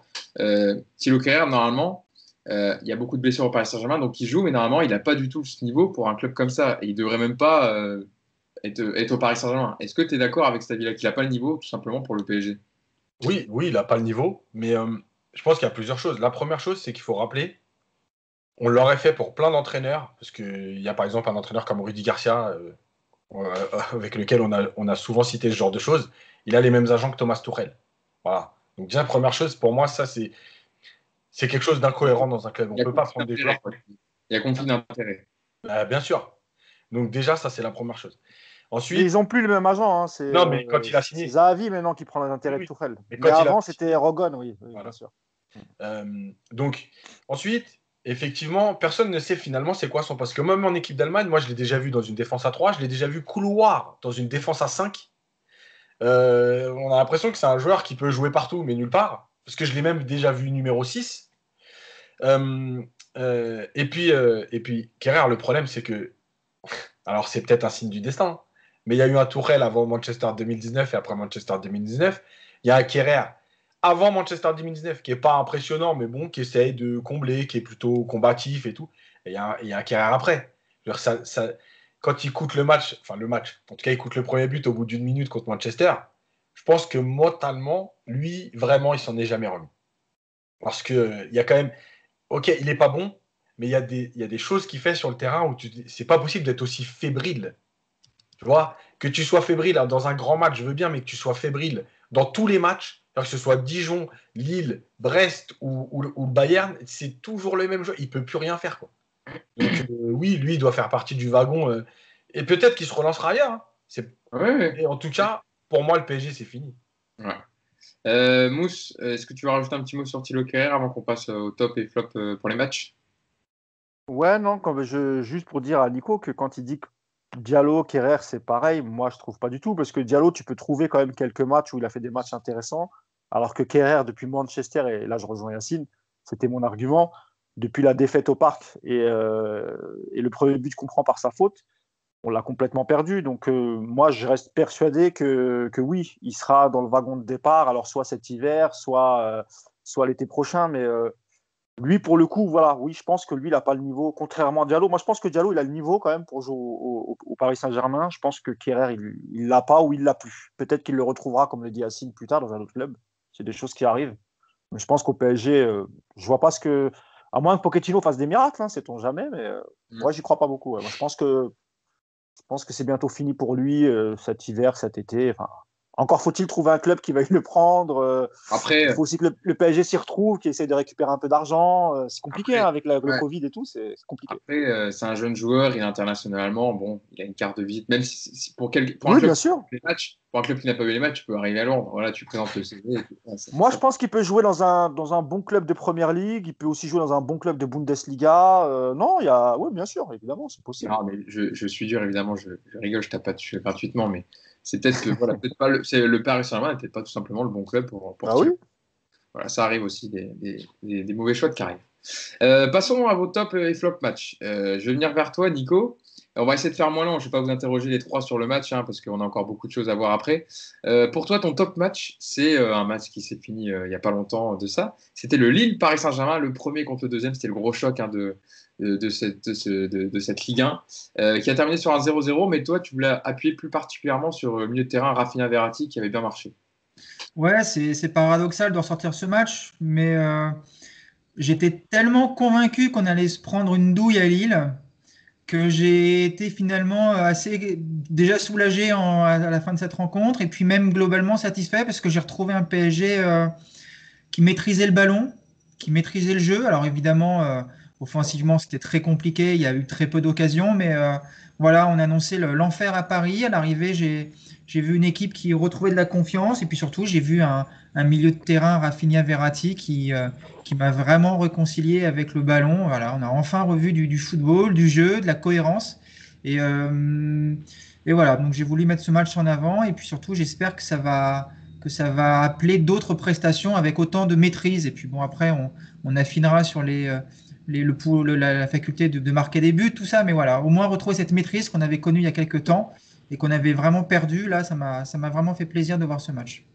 Thilo Kehrer, normalement, il y a beaucoup de blessures au Paris Saint-Germain, donc il joue, mais normalement, il n'a pas du tout ce niveau pour un club comme ça. Et il ne devrait même pas être au Paris Saint-Germain. Est-ce que tu es d'accord avec cet avis-là, qu'il n'a pas le niveau, tout simplement, pour le PSG? Oui, il n'a pas le niveau, mais je pense qu'il y a plusieurs choses. La première chose, c'est qu'il faut rappeler, on l'aurait fait pour plein d'entraîneurs, parce qu'il y a par exemple un entraîneur comme Rudy Garcia, avec lequel on a souvent cité ce genre de choses. Il a les mêmes agents que Thomas Tuchel. Voilà. Donc déjà, première chose, pour moi, ça, c'est quelque chose d'incohérent dans un club. On ne peut pas prendre des joueurs. Il y a conflit d'intérêt. Bien sûr. Donc déjà, ça, c'est la première chose. Ensuite, mais ils n'ont plus le même agent. Hein. Non, mais quand il a signé. C'est Zahavi maintenant qui prend l'intérêt de Tuchel. Mais avant, c'était Rogon, oui, voilà. Bien sûr. Donc, ensuite, effectivement, personne ne sait finalement c'est quoi son poste. Parce que même en équipe d'Allemagne, moi, je l'ai déjà vu dans une défense à 3, je l'ai déjà vu couloir dans une défense à 5. On a l'impression que c'est un joueur qui peut jouer partout, mais nulle part. Parce que je l'ai même déjà vu numéro 6. Et puis, Kehrer, le problème, c'est que. Alors, c'est peut-être un signe du destin, mais il y a eu un Tuchel avant Manchester 2019 et après Manchester 2019. Il y a un Kehrer avant Manchester 2019 qui n'est pas impressionnant, mais bon, qui essaye de combler, qui est plutôt combatif et tout. Et il y a un Kehrer après. Quand il coûte le match, en tout cas, il coûte le premier but au bout d'1 minute contre Manchester, je pense que mentalement, lui, vraiment, il s'en est jamais remis. Parce qu'il y a quand même. Ok, il n'est pas bon, mais il y a des choses qu'il fait sur le terrain où c'est pas possible d'être aussi fébrile. Tu vois, que tu sois fébrile dans un grand match, je veux bien, mais que tu sois fébrile dans tous les matchs, que ce soit Dijon, Lille, Brest ou le Bayern, c'est toujours le même jeu. Il peut plus rien faire, quoi. Donc oui, lui, il doit faire partie du wagon. Et peut-être qu'il se relancera ailleurs. Hein. Ouais. Et en tout cas, pour moi, le PSG, c'est fini. Mousse, est-ce que tu veux rajouter un petit mot sur Thilo Kehrer avant qu'on passe au top et flop pour les matchs? Ouais, non, juste pour dire à Nico que quand il dit que Diallo, Kerrer, c'est pareil, moi je trouve pas du tout, parce que Diallo, tu peux trouver quand même quelques matchs où il a fait des matchs intéressants, alors que Kerrer, depuis Manchester, et là je rejoins Yacine, c'était mon argument, depuis la défaite au Parc et le premier but qu'on prend par sa faute, on l'a complètement perdu. Donc moi je reste persuadé que oui, il sera dans le wagon de départ, alors soit cet hiver, soit l'été prochain, mais lui, pour le coup, voilà, oui, je pense que lui, il n'a pas le niveau, contrairement à Diallo. Moi, je pense que Diallo, il a le niveau quand même pour jouer au Paris Saint-Germain. Je pense que Kehrer, il l'a pas ou il l'a plus. Peut-être qu'il le retrouvera, comme le dit Yacine, plus tard dans un autre club. C'est des choses qui arrivent. Mais je pense qu'au PSG, je vois pas ce que. À moins que Pochettino fasse des miracles, hein, sait-on jamais, mais moi, j'y crois pas beaucoup. Ouais. Moi, je pense que c'est bientôt fini pour lui cet hiver, cet été. Enfin, encore faut-il trouver un club qui va le prendre. Après, Il faut aussi que le PSG s'y retrouve, qu'il essaie de récupérer un peu d'argent. C'est compliqué après, hein, avec le ouais. Covid et tout, c'est compliqué. Après, c'est un jeune joueur, il est international allemand. Bon, il a une carte de visite, même si pour un Oui, club bien qui n'a sûr. pas vu les matchs, pour un club qui n'a pas vu les matchs, tu peux arriver à Londres. Voilà, tu présentes le CV. Et tout. Ouais, Moi, je pense qu'il peut jouer dans un bon club de Première Ligue. Il peut aussi jouer dans un bon club de Bundesliga. Non, oui, bien sûr, évidemment, c'est possible. Non, mais je suis dur, évidemment. Je rigole, je tape pas dessus gratuitement, mais c'est peut-être que voilà, peut-être pas le Paris Saint-Germain n'est peut-être pas tout simplement le bon club pour Ah oui. tirer. Voilà, ça arrive aussi des mauvais choix de carrière. Passons à vos top et flop matchs. Je vais venir vers toi, Nico. On va essayer de faire moins long. Je ne vais pas vous interroger les trois sur le match, hein, parce qu'on a encore beaucoup de choses à voir après. Pour toi, ton top match, c'est un match qui s'est fini il n'y a pas longtemps de ça. C'était le Lille-Paris Saint-Germain, le premier contre le deuxième. C'était le gros choc hein, de cette Ligue 1, qui a terminé sur un 0-0. Mais toi, tu voulais appuyer plus particulièrement sur le milieu de terrain, Rafinha Verratti, qui avait bien marché. Ouais, c'est paradoxal de ressortir ce match, mais j'étais tellement convaincu qu'on allait se prendre une douille à Lille que j'ai été finalement assez déjà soulagé à la fin de cette rencontre et puis même globalement satisfait parce que j'ai retrouvé un PSG qui maîtrisait le ballon, qui maîtrisait le jeu. Alors évidemment, offensivement, c'était très compliqué, il y a eu très peu d'occasions, mais voilà, on annonçait l'enfer à Paris. À l'arrivée, j'ai vu une équipe qui retrouvait de la confiance et puis surtout, j'ai vu un milieu de terrain, Rafinha Verratti, qui m'a vraiment réconcilié avec le ballon. Voilà, on a enfin revu du football, du jeu, de la cohérence. Et, euh, et voilà, donc j'ai voulu mettre ce match en avant et puis surtout, j'espère que ça va appeler d'autres prestations avec autant de maîtrise. Et puis bon, après, on affinera sur la faculté de marquer des buts, tout ça. Mais voilà, au moins retrouver cette maîtrise qu'on avait connue il y a quelques temps et qu'on avait vraiment perdu. Là, ça m'a vraiment fait plaisir de voir ce match.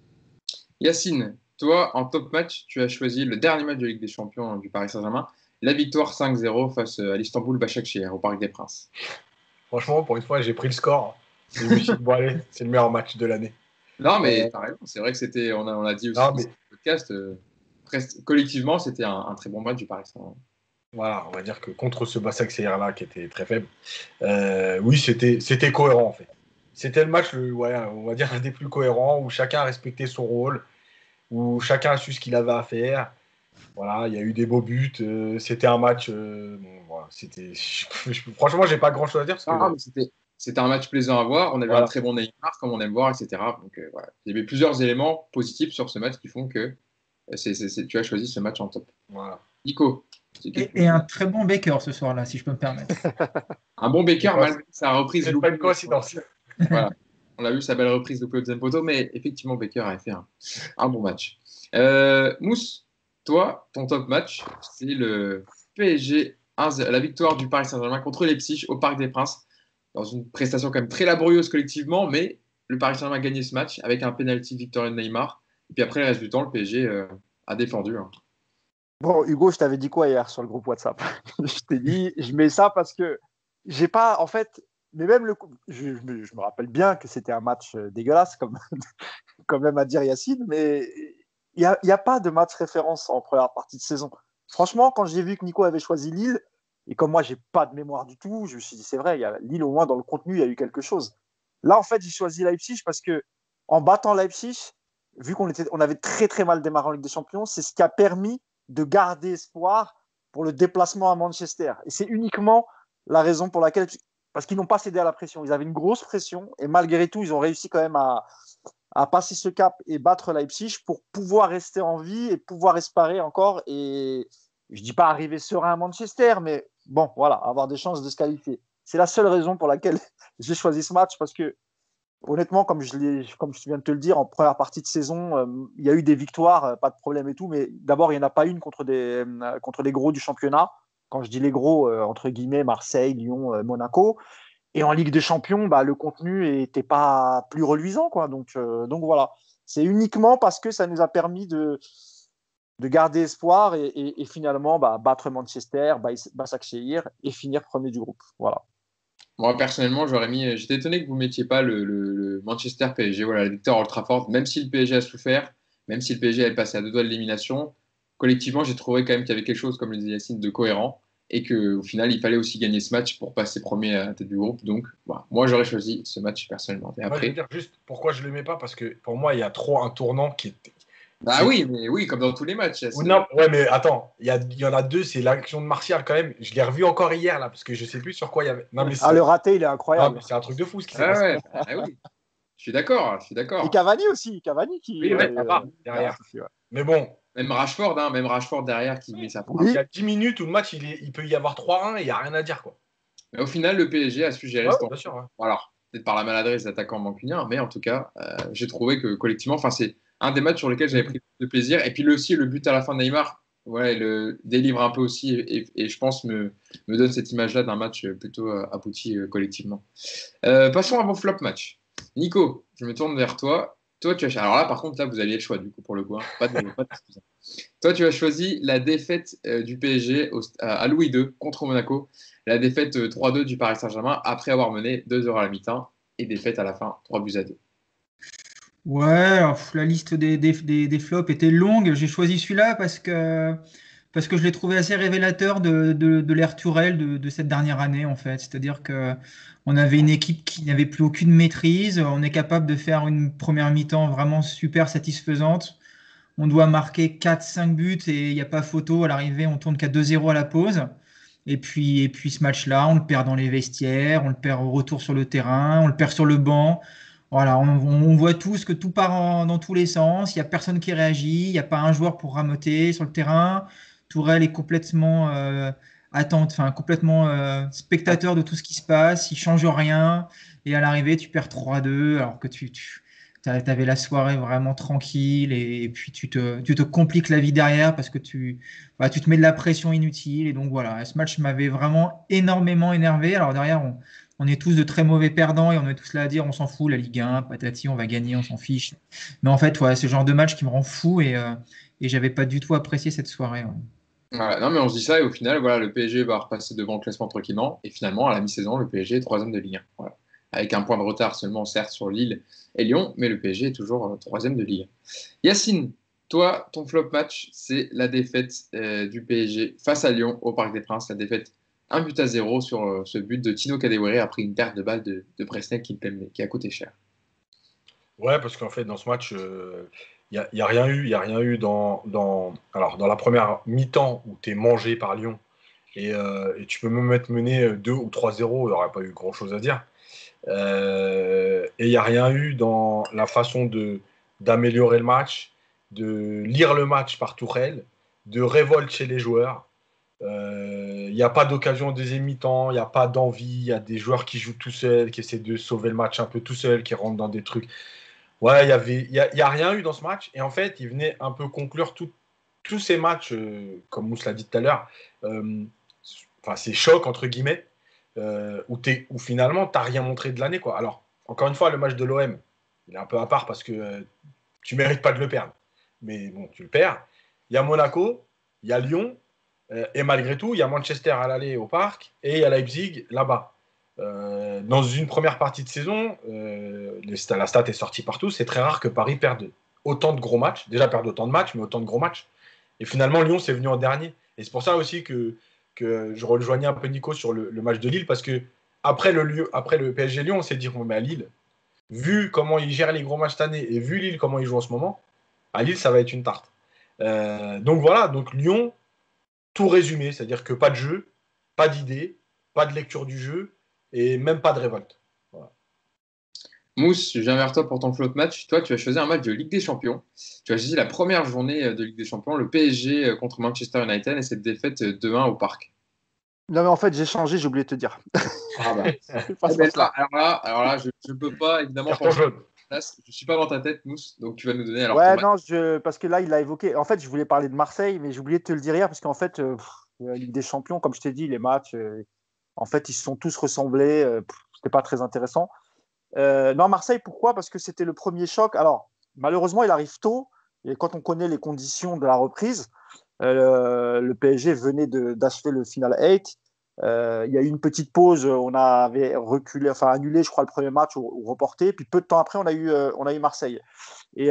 Yacine, toi, en top match, tu as choisi le dernier match de Ligue des Champions du Paris Saint-Germain, la victoire 5-0 face à l'Istanbul Başakşehir au Parc des Princes. Franchement, pour une fois, j'ai pris le score. Et je me suis dit, bon, allez, c'est le meilleur match de l'année. Non, mais t'as raison, c'est vrai que c'était, on a dit aussi Non, dans mais ce podcast, collectivement, c'était un très bon match du Paris Saint-Germain. voilà, on va dire que contre ce Başakşehir-là, qui était très faible, oui, c'était cohérent, en fait. C'était le match, on va dire, un des plus cohérents, où chacun a respecté son rôle, où chacun a su ce qu'il avait à faire. Voilà, il y a eu des beaux buts. C'était un match. Bon, voilà, franchement, j'ai pas grand chose à dire parce Non, que. mais c'était un match plaisant à voir. On avait un Voilà. très bon Neymar, comme on aime voir, etc. Donc voilà, il y avait plusieurs éléments positifs sur ce match qui font que tu as choisi ce match en top. Voilà. Nico, Et un très bon Baker ce soir-là, si je peux me permettre. un bon Baker, C'est malgré sa reprise C'est loupée. pas une coïncidence. Voilà. On a vu sa belle reprise loupée au deuxième poteau, mais effectivement, Baker a fait un bon match. Mousse, toi, ton top match, c'est le PSG 1-0, la victoire du Paris Saint-Germain contre Leipzig au Parc des Princes, dans une prestation quand même très laborieuse collectivement, mais le Paris Saint-Germain a gagné ce match avec un penalty victorieux de Neymar. Et puis après, le reste du temps, le PSG a défendu. Hein. Bon, Hugo, je t'avais dit quoi hier sur le groupe WhatsApp? Je t'ai dit, je mets ça parce que j'ai pas, en fait, mais même je me rappelle bien que c'était un match dégueulasse, comme même à dire Yacine, mais il y a pas de match référence en première partie de saison. Franchement, quand j'ai vu que Nico avait choisi Lille, Et comme moi, j'ai pas de mémoire du tout, je me suis dit, c'est vrai, Lille, au moins, dans le contenu, il y a eu quelque chose. Là, en fait, j'ai choisi Leipzig parce que en battant Leipzig, vu on avait très, très mal démarré en Ligue des Champions, c'est ce qui a permis de garder espoir pour le déplacement à Manchester. Et c'est uniquement la raison pour laquelle, parce qu'ils n'ont pas cédé à la pression. Ils avaient une grosse pression et malgré tout, ils ont réussi quand même à passer ce cap et battre Leipzig pour pouvoir rester en vie et pouvoir espérer encore. Et je ne dis pas arriver serein à Manchester, mais bon, voilà, avoir des chances de se qualifier. C'est la seule raison pour laquelle j'ai choisi ce match parce que, honnêtement, comme je viens de te le dire, en première partie de saison, il y a eu des victoires, pas de problème et tout, mais d'abord, il n'y en a pas une contre les gros du championnat. Quand je dis les gros, entre guillemets, Marseille, Lyon, Monaco. Et en Ligue des Champions, bah, le contenu n'était pas plus reluisant, quoi. Donc voilà, c'est uniquement parce que ça nous a permis de garder espoir et finalement battre Manchester, Başakşehir et finir premier du groupe. Voilà. Moi, personnellement, j'étais étonné que vous ne mettiez pas le Manchester PSG, voilà, la victoire à Old Trafford, même si le PSG a souffert, même si le PSG est passé à 2 doigts de l'élimination. Collectivement, j'ai trouvé quand même qu'il y avait quelque chose, comme le disait Yacine, de cohérent et qu'au final, il fallait aussi gagner ce match pour passer premier à la tête du groupe. Donc, voilà, moi, j'aurais choisi ce match personnellement. Et Moi, je veux dire juste pourquoi je ne le mets pas, parce que pour moi, il y a trop un tournant qui est. Ah oui, mais oui, comme dans tous les matchs. Non, ouais, mais attends, il y en a deux, c'est l'action de Martial quand même. Je l'ai revu encore hier, là, parce que je ne sais plus sur quoi il y avait. Non, mais le raté, il est incroyable. Non, mais c'est un truc de fou ce qui s'est passé. Ouais, bah, oui. Je suis d'accord. Et Cavani aussi, Cavani qui. Oui, ouais, ça va, derrière. Ouais. Mais bon. Même Rashford derrière qui met sa oui. Il y a 10 minutes où le match, il peut y avoir 3-1 et il n'y a rien à dire, quoi. Mais au final, le PSG a su gérer ce temps. Bien sûr, ouais. Alors, peut-être par la maladresse d'attaquant mancunien, mais en tout cas, j'ai trouvé que collectivement, c'est un des matchs sur lesquels j'avais pris de plaisir. Et puis aussi, le but à la fin de Neymar, ouais, le délivre un peu aussi et je pense me donne cette image-là d'un match plutôt abouti collectivement. Passons à mon flop match. Nico, je me tourne vers toi. Toi, alors là, par contre, là, vous aviez le choix, du coup, pour le coup. Hein. Pas de Toi, tu as choisi la défaite du PSG à Louis II contre Monaco. La défaite 3-2 du Paris Saint-Germain après avoir mené 2 heures à la mi-temps et défaite à la fin 3-2. Ouais, alors, la liste des flops était longue. J'ai choisi celui-là parce que je l'ai trouvé assez révélateur de l'ère Tourelle de cette dernière année, en fait. C'est-à-dire qu'on avait une équipe qui n'avait plus aucune maîtrise. On est capable de faire une première mi-temps vraiment super satisfaisante. On doit marquer 4-5 buts et il n'y a pas photo. À l'arrivée, on tourne qu'à 2-0 à la pause. Et puis ce match-là, on le perd dans les vestiaires, on le perd au retour sur le terrain, on le perd sur le banc. Voilà, on voit tous que tout part dans tous les sens. Il n'y a personne qui réagit. Il n'y a pas un joueur pour ramoter sur le terrain. Tourelle est complètement complètement spectateur de tout ce qui se passe. Il change rien. Et à l'arrivée, tu perds 3-2 alors que tu avais la soirée vraiment tranquille et puis tu te compliques la vie derrière parce que tu te mets de la pression inutile. Et donc voilà, ce match m'avait vraiment énormément énervé. Alors derrière, on est tous de très mauvais perdants et on est tous là à dire on s'en fout, la Ligue 1, patati, on va gagner, on s'en fiche. Mais en fait, ouais, c'est le genre de match qui me rend fou et j'avais pas du tout apprécié cette soirée. Ouais. Ouais, non, mais on se dit ça et au final, voilà, le PSG va repasser devant le classement tranquillement. Et finalement, à la mi-saison, le PSG est 3e de Ligue 1. Voilà. Avec un point de retard seulement, certes, sur Lille et Lyon, mais le PSG est toujours 3e de Ligue 1. Yacine, toi, ton flop match, c'est la défaite du PSG face à Lyon au Parc des Princes, la défaite 1-0 sur ce but de Tino Kadewere après une perte de balle de Presnel Kimpembe, qui a coûté cher. Ouais, parce qu'en fait, dans ce match, il n'y a rien eu. Y a rien eu dans la première mi-temps où tu es mangé par Lyon et tu peux même être mené 2 ou 3-0, il n'y aurait pas eu grand-chose à dire. Et il n'y a rien eu dans la façon d'améliorer le match, de lire le match par Tourelle, de révolte chez les joueurs. Il n'y a pas d'occasion en deuxième mi-temps, il n'y a pas d'envie, il y a des joueurs qui jouent tout seuls, qui essaient de sauver le match un peu tout seuls, qui rentrent dans des trucs. Ouais, il y a rien eu dans ce match. Et en fait, il venait un peu conclure tous ces matchs, comme Mousse l'a dit tout à l'heure, ces chocs, entre guillemets, où finalement, tu n'as rien montré de l'année, quoi. Alors, encore une fois, le match de l'OM, il est un peu à part parce que tu ne mérites pas de le perdre. Mais bon, tu le perds. Il y a Monaco, il y a Lyon, et malgré tout, il y a Manchester à l'aller au parc et il y a Leipzig là-bas. Dans une première partie de saison, la stat est sortie partout, c'est très rare que Paris perde autant de gros matchs. Déjà perdre autant de matchs, mais autant de gros matchs. Et finalement, Lyon, c'est venu en dernier. Et c'est pour ça aussi que que je rejoignais un peu Nico sur le match de Lille, parce que après le PSG Lyon, on s'est dit, bon, mais à Lille, vu comment ils gèrent les gros matchs cette année et vu Lille comment ils jouent en ce moment, à Lille, ça va être une tarte. Donc voilà, donc Lyon, tout résumé, c'est-à-dire que pas de jeu, pas d'idée, pas de lecture du jeu et même pas de révolte. Voilà. Mousse, je viens vers toi pour ton float match. Toi, tu as choisi un match de Ligue des Champions. Tu as choisi la première journée de Ligue des Champions, le PSG contre Manchester United et cette défaite 2-1 au Parc. Non, mais en fait, j'ai changé, j'ai oublié de te dire. Ah bah. C'est pas Ah ce ben match-là. alors là, je ne peux pas évidemment Carton changer jaune. de place. Je ne suis pas dans ta tête, Mousse, donc tu vas nous donner alors ton Ouais, match. non, parce que là, il l'a évoqué. En fait, je voulais parler de Marseille, mais j'ai oublié de te le dire hier, parce qu'en fait, la Ligue des Champions, comme je t'ai dit, les matchs, en fait, ils se sont tous ressemblés. C'était pas très intéressant. Non, Marseille, pourquoi? Parce que c'était le premier choc. Alors, malheureusement, il arrive tôt. Et quand on connaît les conditions de la reprise, le PSG venait d'achever le Final 8. Il y a eu une petite pause. On avait reculé, enfin annulé, je crois, le premier match ou reporté. Puis peu de temps après, on a eu Marseille. Et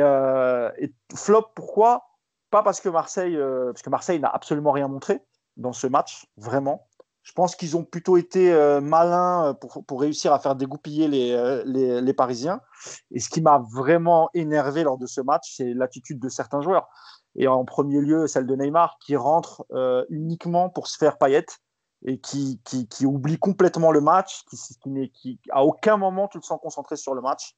flop, pourquoi? Pas parce que Marseille n'a absolument rien montré dans ce match, vraiment. Je pense qu'ils ont plutôt été malins pour réussir à faire dégoupiller les Parisiens. Et ce qui m'a vraiment énervé lors de ce match, c'est l'attitude de certains joueurs. Et en premier lieu, celle de Neymar, qui rentre uniquement pour se faire paillettes et qui oublie complètement le match, qui à aucun moment tu le sens concentré sur le match.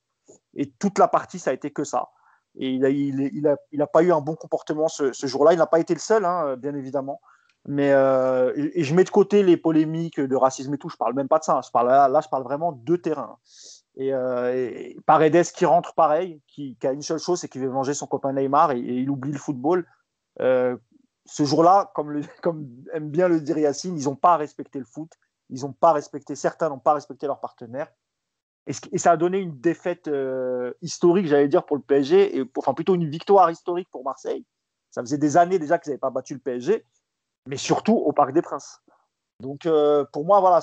Et toute la partie, ça a été que ça. Et il a pas eu un bon comportement ce jour-là. Il n'a pas été le seul, hein, bien évidemment. Mais et je mets de côté les polémiques de racisme et tout. Je parle même pas de ça. Là, je parle vraiment de terrain. Et Paredes qui rentre pareil, qui a une seule chose, c'est qu'il veut venger son copain Neymar et il oublie le football. Euh, Ce jour-là, comme aime bien le dire Yacine, ils n'ont pas respecté le foot. Certains n'ont pas respecté leurs partenaires. Et ça a donné une défaite historique, j'allais dire, pour le PSG, enfin plutôt une victoire historique pour Marseille. Ça faisait des années déjà qu'ils n'avaient pas battu le PSG, mais surtout au Parc des Princes. Donc pour moi, voilà,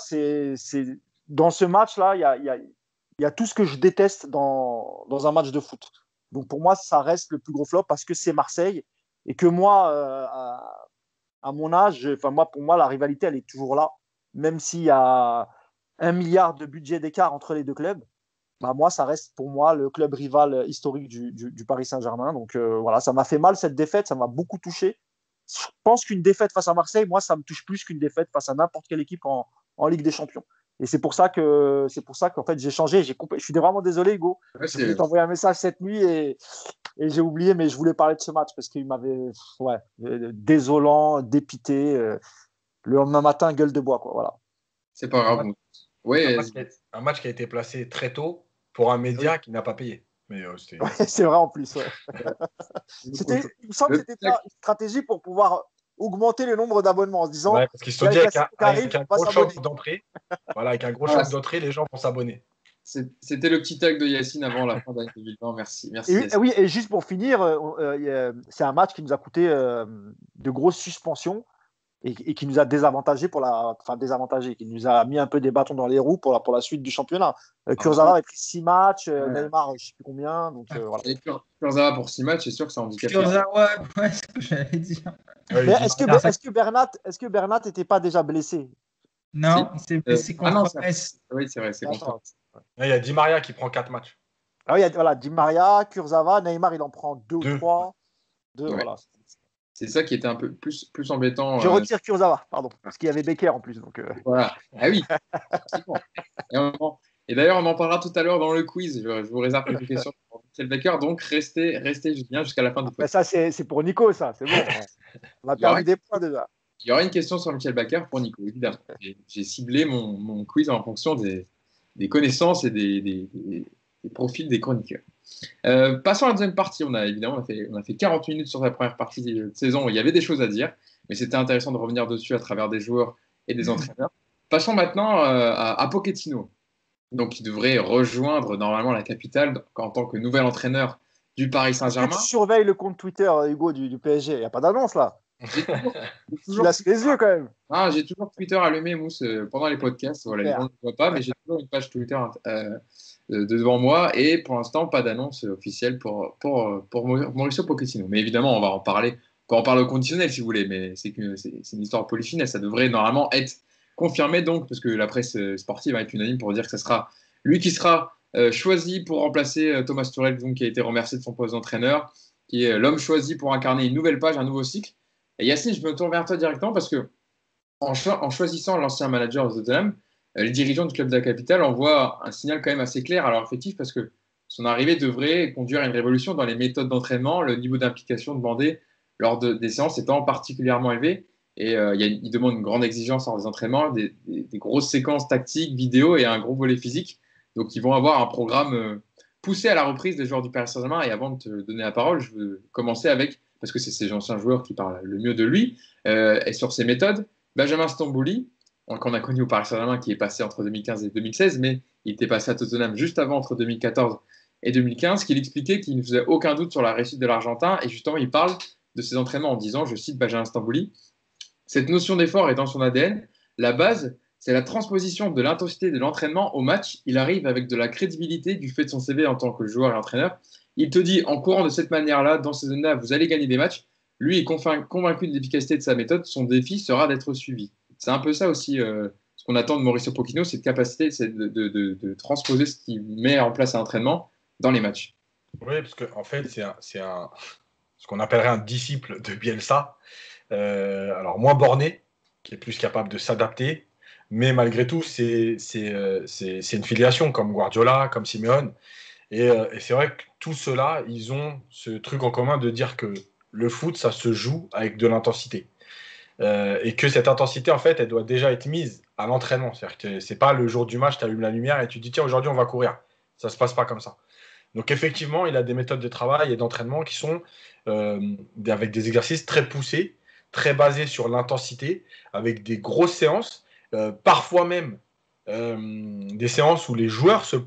dans ce match-là, il y a tout ce que je déteste dans un match de foot. Donc pour moi, ça reste le plus gros flop parce que c'est Marseille et que moi, à mon âge, enfin moi, pour moi, la rivalité, elle est toujours là, même s'il y a 1 milliard de budget d'écart entre les deux clubs. Bah moi, ça reste pour moi le club rival historique du Paris Saint-Germain. Donc voilà, ça m'a fait mal cette défaite, ça m'a beaucoup touché. Je pense qu'une défaite face à Marseille, moi, ça me touche plus qu'une défaite face à n'importe quelle équipe en Ligue des Champions. Et c'est pour ça qu'en fait j'ai changé. Je suis vraiment désolé, Hugo. Ouais, Je voulais t'envoyer un message cette nuit et j'ai oublié, mais je voulais parler de ce match parce qu'il m'avait désolant, dépité. Le lendemain matin, gueule de bois, quoi. Voilà. C'est pas grave. Ouais, Un match qui a été placé très tôt pour un média qui n'a pas payé. Mais c'est vrai en plus. Ouais. Il me semble que c'était une stratégie pour pouvoir augmenter le nombre d'abonnements en se disant parce qu'ils se sont dit avec un gros choc d'entrée, avec un gros choc d'entrée, les gens vont s'abonner. C'était le petit tag de Yacine avant la fin d'année 2020. Merci. Oui, et juste pour finir, c'est un match qui nous a coûté de grosses suspensions et qui nous a désavantagé qui nous a mis un peu des bâtons dans les roues pour la suite du championnat. Kurzawa avait pris 6 matchs, Neymar, je ne sais plus combien. Donc, voilà. Et Kurzawa pour 6 matchs, c'est sûr que ça handicape. Kurzawa, ouais, c'est ce que j'allais dire. Mais est-ce que Bernat n'était pas déjà blessé? Non, il s'est blessé contre Metz. Oui, c'est vrai, c'est contre. Il y a Di Maria qui prend 4 matchs. Ah oui, voilà, Di Maria, Kurzawa, Neymar, il en prend 2 ou 3. Voilà. C'est ça qui était un peu plus embêtant. Je retire Kurzawa, pardon, parce qu'il y avait Becker en plus. Donc, Voilà. Ah oui. Et d'ailleurs, on en parlera tout à l'heure dans le quiz. Je vous réserve quelques questions pour Michael Becker. Donc, restez bien jusqu'à la fin du podcast. Ça, c'est pour Nico, ça. C'est bon. On a perdu des points déjà. Il y aura une question sur Michael Becker pour Nico, évidemment. J'ai ciblé mon quiz en fonction des connaissances et des profils des chroniqueurs. Passons à la deuxième partie. On a fait 40 minutes sur la première partie de saison. Il y avait des choses à dire, mais c'était intéressant de revenir dessus à travers des joueurs et des entraîneurs. Passons maintenant à Pochettino, donc qui devrait rejoindre normalement la capitale en tant que nouvel entraîneur du Paris Saint-Germain. Tu surveilles le compte Twitter, Hugo, du PSG. Il n'y a pas d'annonce là. Tu l'as sous les yeux quand même. J'ai toujours Twitter allumé, Mousse, pendant les podcasts. Voilà, les gens ne le voient pas, mais j'ai toujours une page Twitter devant moi et pour l'instant, pas d'annonce officielle pour Mauricio Pochettino. Mais évidemment, on va en parler peut en parler au conditionnel si vous voulez, mais c'est une histoire polyfinale. Ça devrait normalement être confirmé donc, parce que la presse sportive va être unanime pour dire que ce sera lui qui sera choisi pour remplacer Thomas Tuchel, donc, qui a été remercié de son poste d'entraîneur, qui est l'homme choisi pour incarner une nouvelle page, un nouveau cycle. Et Yacine, je me tourne vers toi directement parce que en choisissant l'ancien manager de Tottenham, les dirigeants du club de la capitale envoient un signal quand même assez clair à leur effectif parce que son arrivée devrait conduire à une révolution dans les méthodes d'entraînement, le niveau d'implication demandé lors des séances étant particulièrement élevé. Et il demande une grande exigence lors des entraînements, des grosses séquences tactiques, vidéo et un gros volet physique. Donc, ils vont avoir un programme poussé à la reprise des joueurs du Paris Saint-Germain. Et avant de te donner la parole, je veux commencer avec, parce que c'est ces anciens joueurs qui parlent le mieux de lui, et sur ses méthodes, Benjamin Stambouli, qu'on a connu au Paris Saint-Germain, qui est passé entre 2015 et 2016, mais il était passé à Tottenham juste avant, entre 2014 et 2015, qu'il expliquait qu'il ne faisait aucun doute sur la réussite de l'Argentin. Et justement, il parle de ses entraînements en disant, je cite Benjamin Stambouli, cette notion d'effort est dans son ADN. La base, c'est la transposition de l'intensité de l'entraînement au match. Il arrive avec de la crédibilité du fait de son CV en tant que joueur et entraîneur. Il te dit, en courant de cette manière-là, dans ces zones-là, vous allez gagner des matchs. Lui est convaincu de l'efficacité de sa méthode. Son défi sera d'être suivi. C'est un peu ça aussi ce qu'on attend de Mauricio Pochettino, cette capacité de transposer ce qu'il met en place à l'entraînement dans les matchs. Oui, parce qu'en fait, c'est ce qu'on appellerait un disciple de Bielsa. Alors moins borné, qui est plus capable de s'adapter, mais malgré tout, c'est une filiation comme Guardiola, comme Simeone. Et c'est vrai que tous ceux-là, ils ont ce truc en commun de dire que le foot, ça se joue avec de l'intensité. Et que cette intensité, en fait, elle doit déjà être mise à l'entraînement. C'est-à-dire que c'est pas le jour du match, tu allumes la lumière et tu dis tiens, aujourd'hui, on va courir. Ça se passe pas comme ça. Donc effectivement, il a des méthodes de travail et d'entraînement qui sont avec des exercices très poussés, très basés sur l'intensité, avec des grosses séances, parfois même des séances où les joueurs se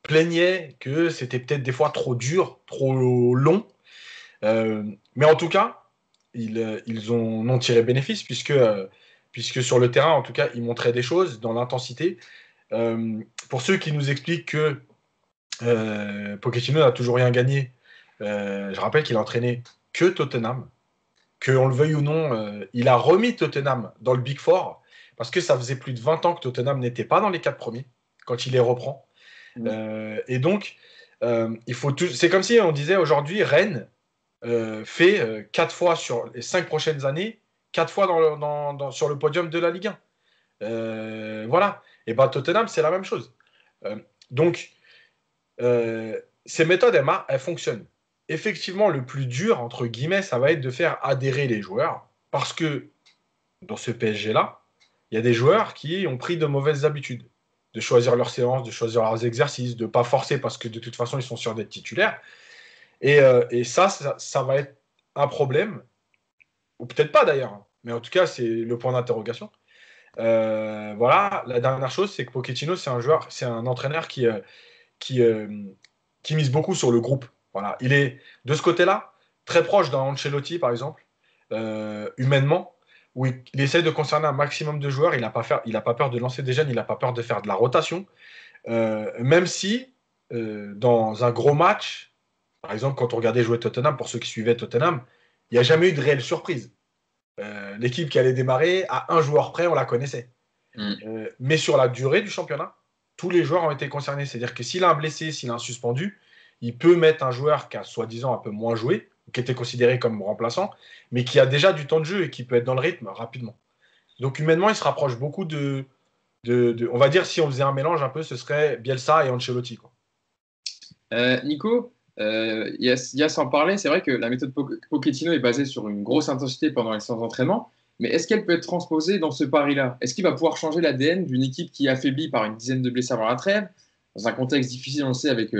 plaignaient que c'était peut-être des fois trop dur, trop long. Mais en tout cas, ils en ont tiré bénéfice puisque sur le terrain, en tout cas, ils montraient des choses dans l'intensité. Pour ceux qui nous expliquent que Pochettino n'a toujours rien gagné, je rappelle qu'il a entraîné que Tottenham, qu'on le veuille ou non, il a remis Tottenham dans le Big Four parce que ça faisait plus de 20 ans que Tottenham n'était pas dans les 4 premiers quand il les reprend. Et donc, c'est comme si on disait aujourd'hui, Rennes fait 4 fois sur les 5 prochaines années, 4 fois sur le podium de la Ligue 1. Voilà. Et bien Tottenham, c'est la même chose. Donc, ces méthodes, elles fonctionnent. Effectivement, le plus dur, entre guillemets, ça va être de faire adhérer les joueurs parce que dans ce PSG-là, il y a des joueurs qui ont pris de mauvaises habitudes de choisir leurs séances, de choisir leurs exercices, de ne pas forcer parce que de toute façon, ils sont sûrs d'être titulaires. Et ça va être un problème, ou peut-être pas d'ailleurs, mais en tout cas, c'est le point d'interrogation. Voilà, la dernière chose, c'est que Pochettino, c'est un entraîneur qui mise beaucoup sur le groupe. Voilà. Il est, de ce côté-là, très proche d'un Ancelotti, par exemple, humainement, où il essaie de concerner un maximum de joueurs. Il n'a pas peur de lancer des jeunes, il n'a pas peur de faire de la rotation. Même si, dans un gros match, par exemple, quand on regardait jouer Tottenham, pour ceux qui suivaient Tottenham, il n'y a jamais eu de réelle surprise. L'équipe qui allait démarrer, à un joueur près, on la connaissait. Mais sur la durée du championnat, tous les joueurs ont été concernés. C'est-à-dire que s'il a un blessé, s'il a un suspendu, il peut mettre un joueur qui a soi-disant un peu moins joué, qui était considéré comme remplaçant, mais qui a déjà du temps de jeu et qui peut être dans le rythme rapidement. Donc humainement, il se rapproche beaucoup de on va dire, si on faisait un mélange un peu, ce serait Bielsa et Ancelotti, quoi. Nico, Yass en parlait, c'est vrai que la méthode Pochettino est basée sur une grosse intensité pendant les séances d'entraînement, mais est-ce qu'elle peut être transposée dans ce pari-là? Est-ce qu'il va pouvoir changer l'ADN d'une équipe qui est affaiblie par une dizaine de blessés avant la trêve, dans un contexte difficile, on le sait, avec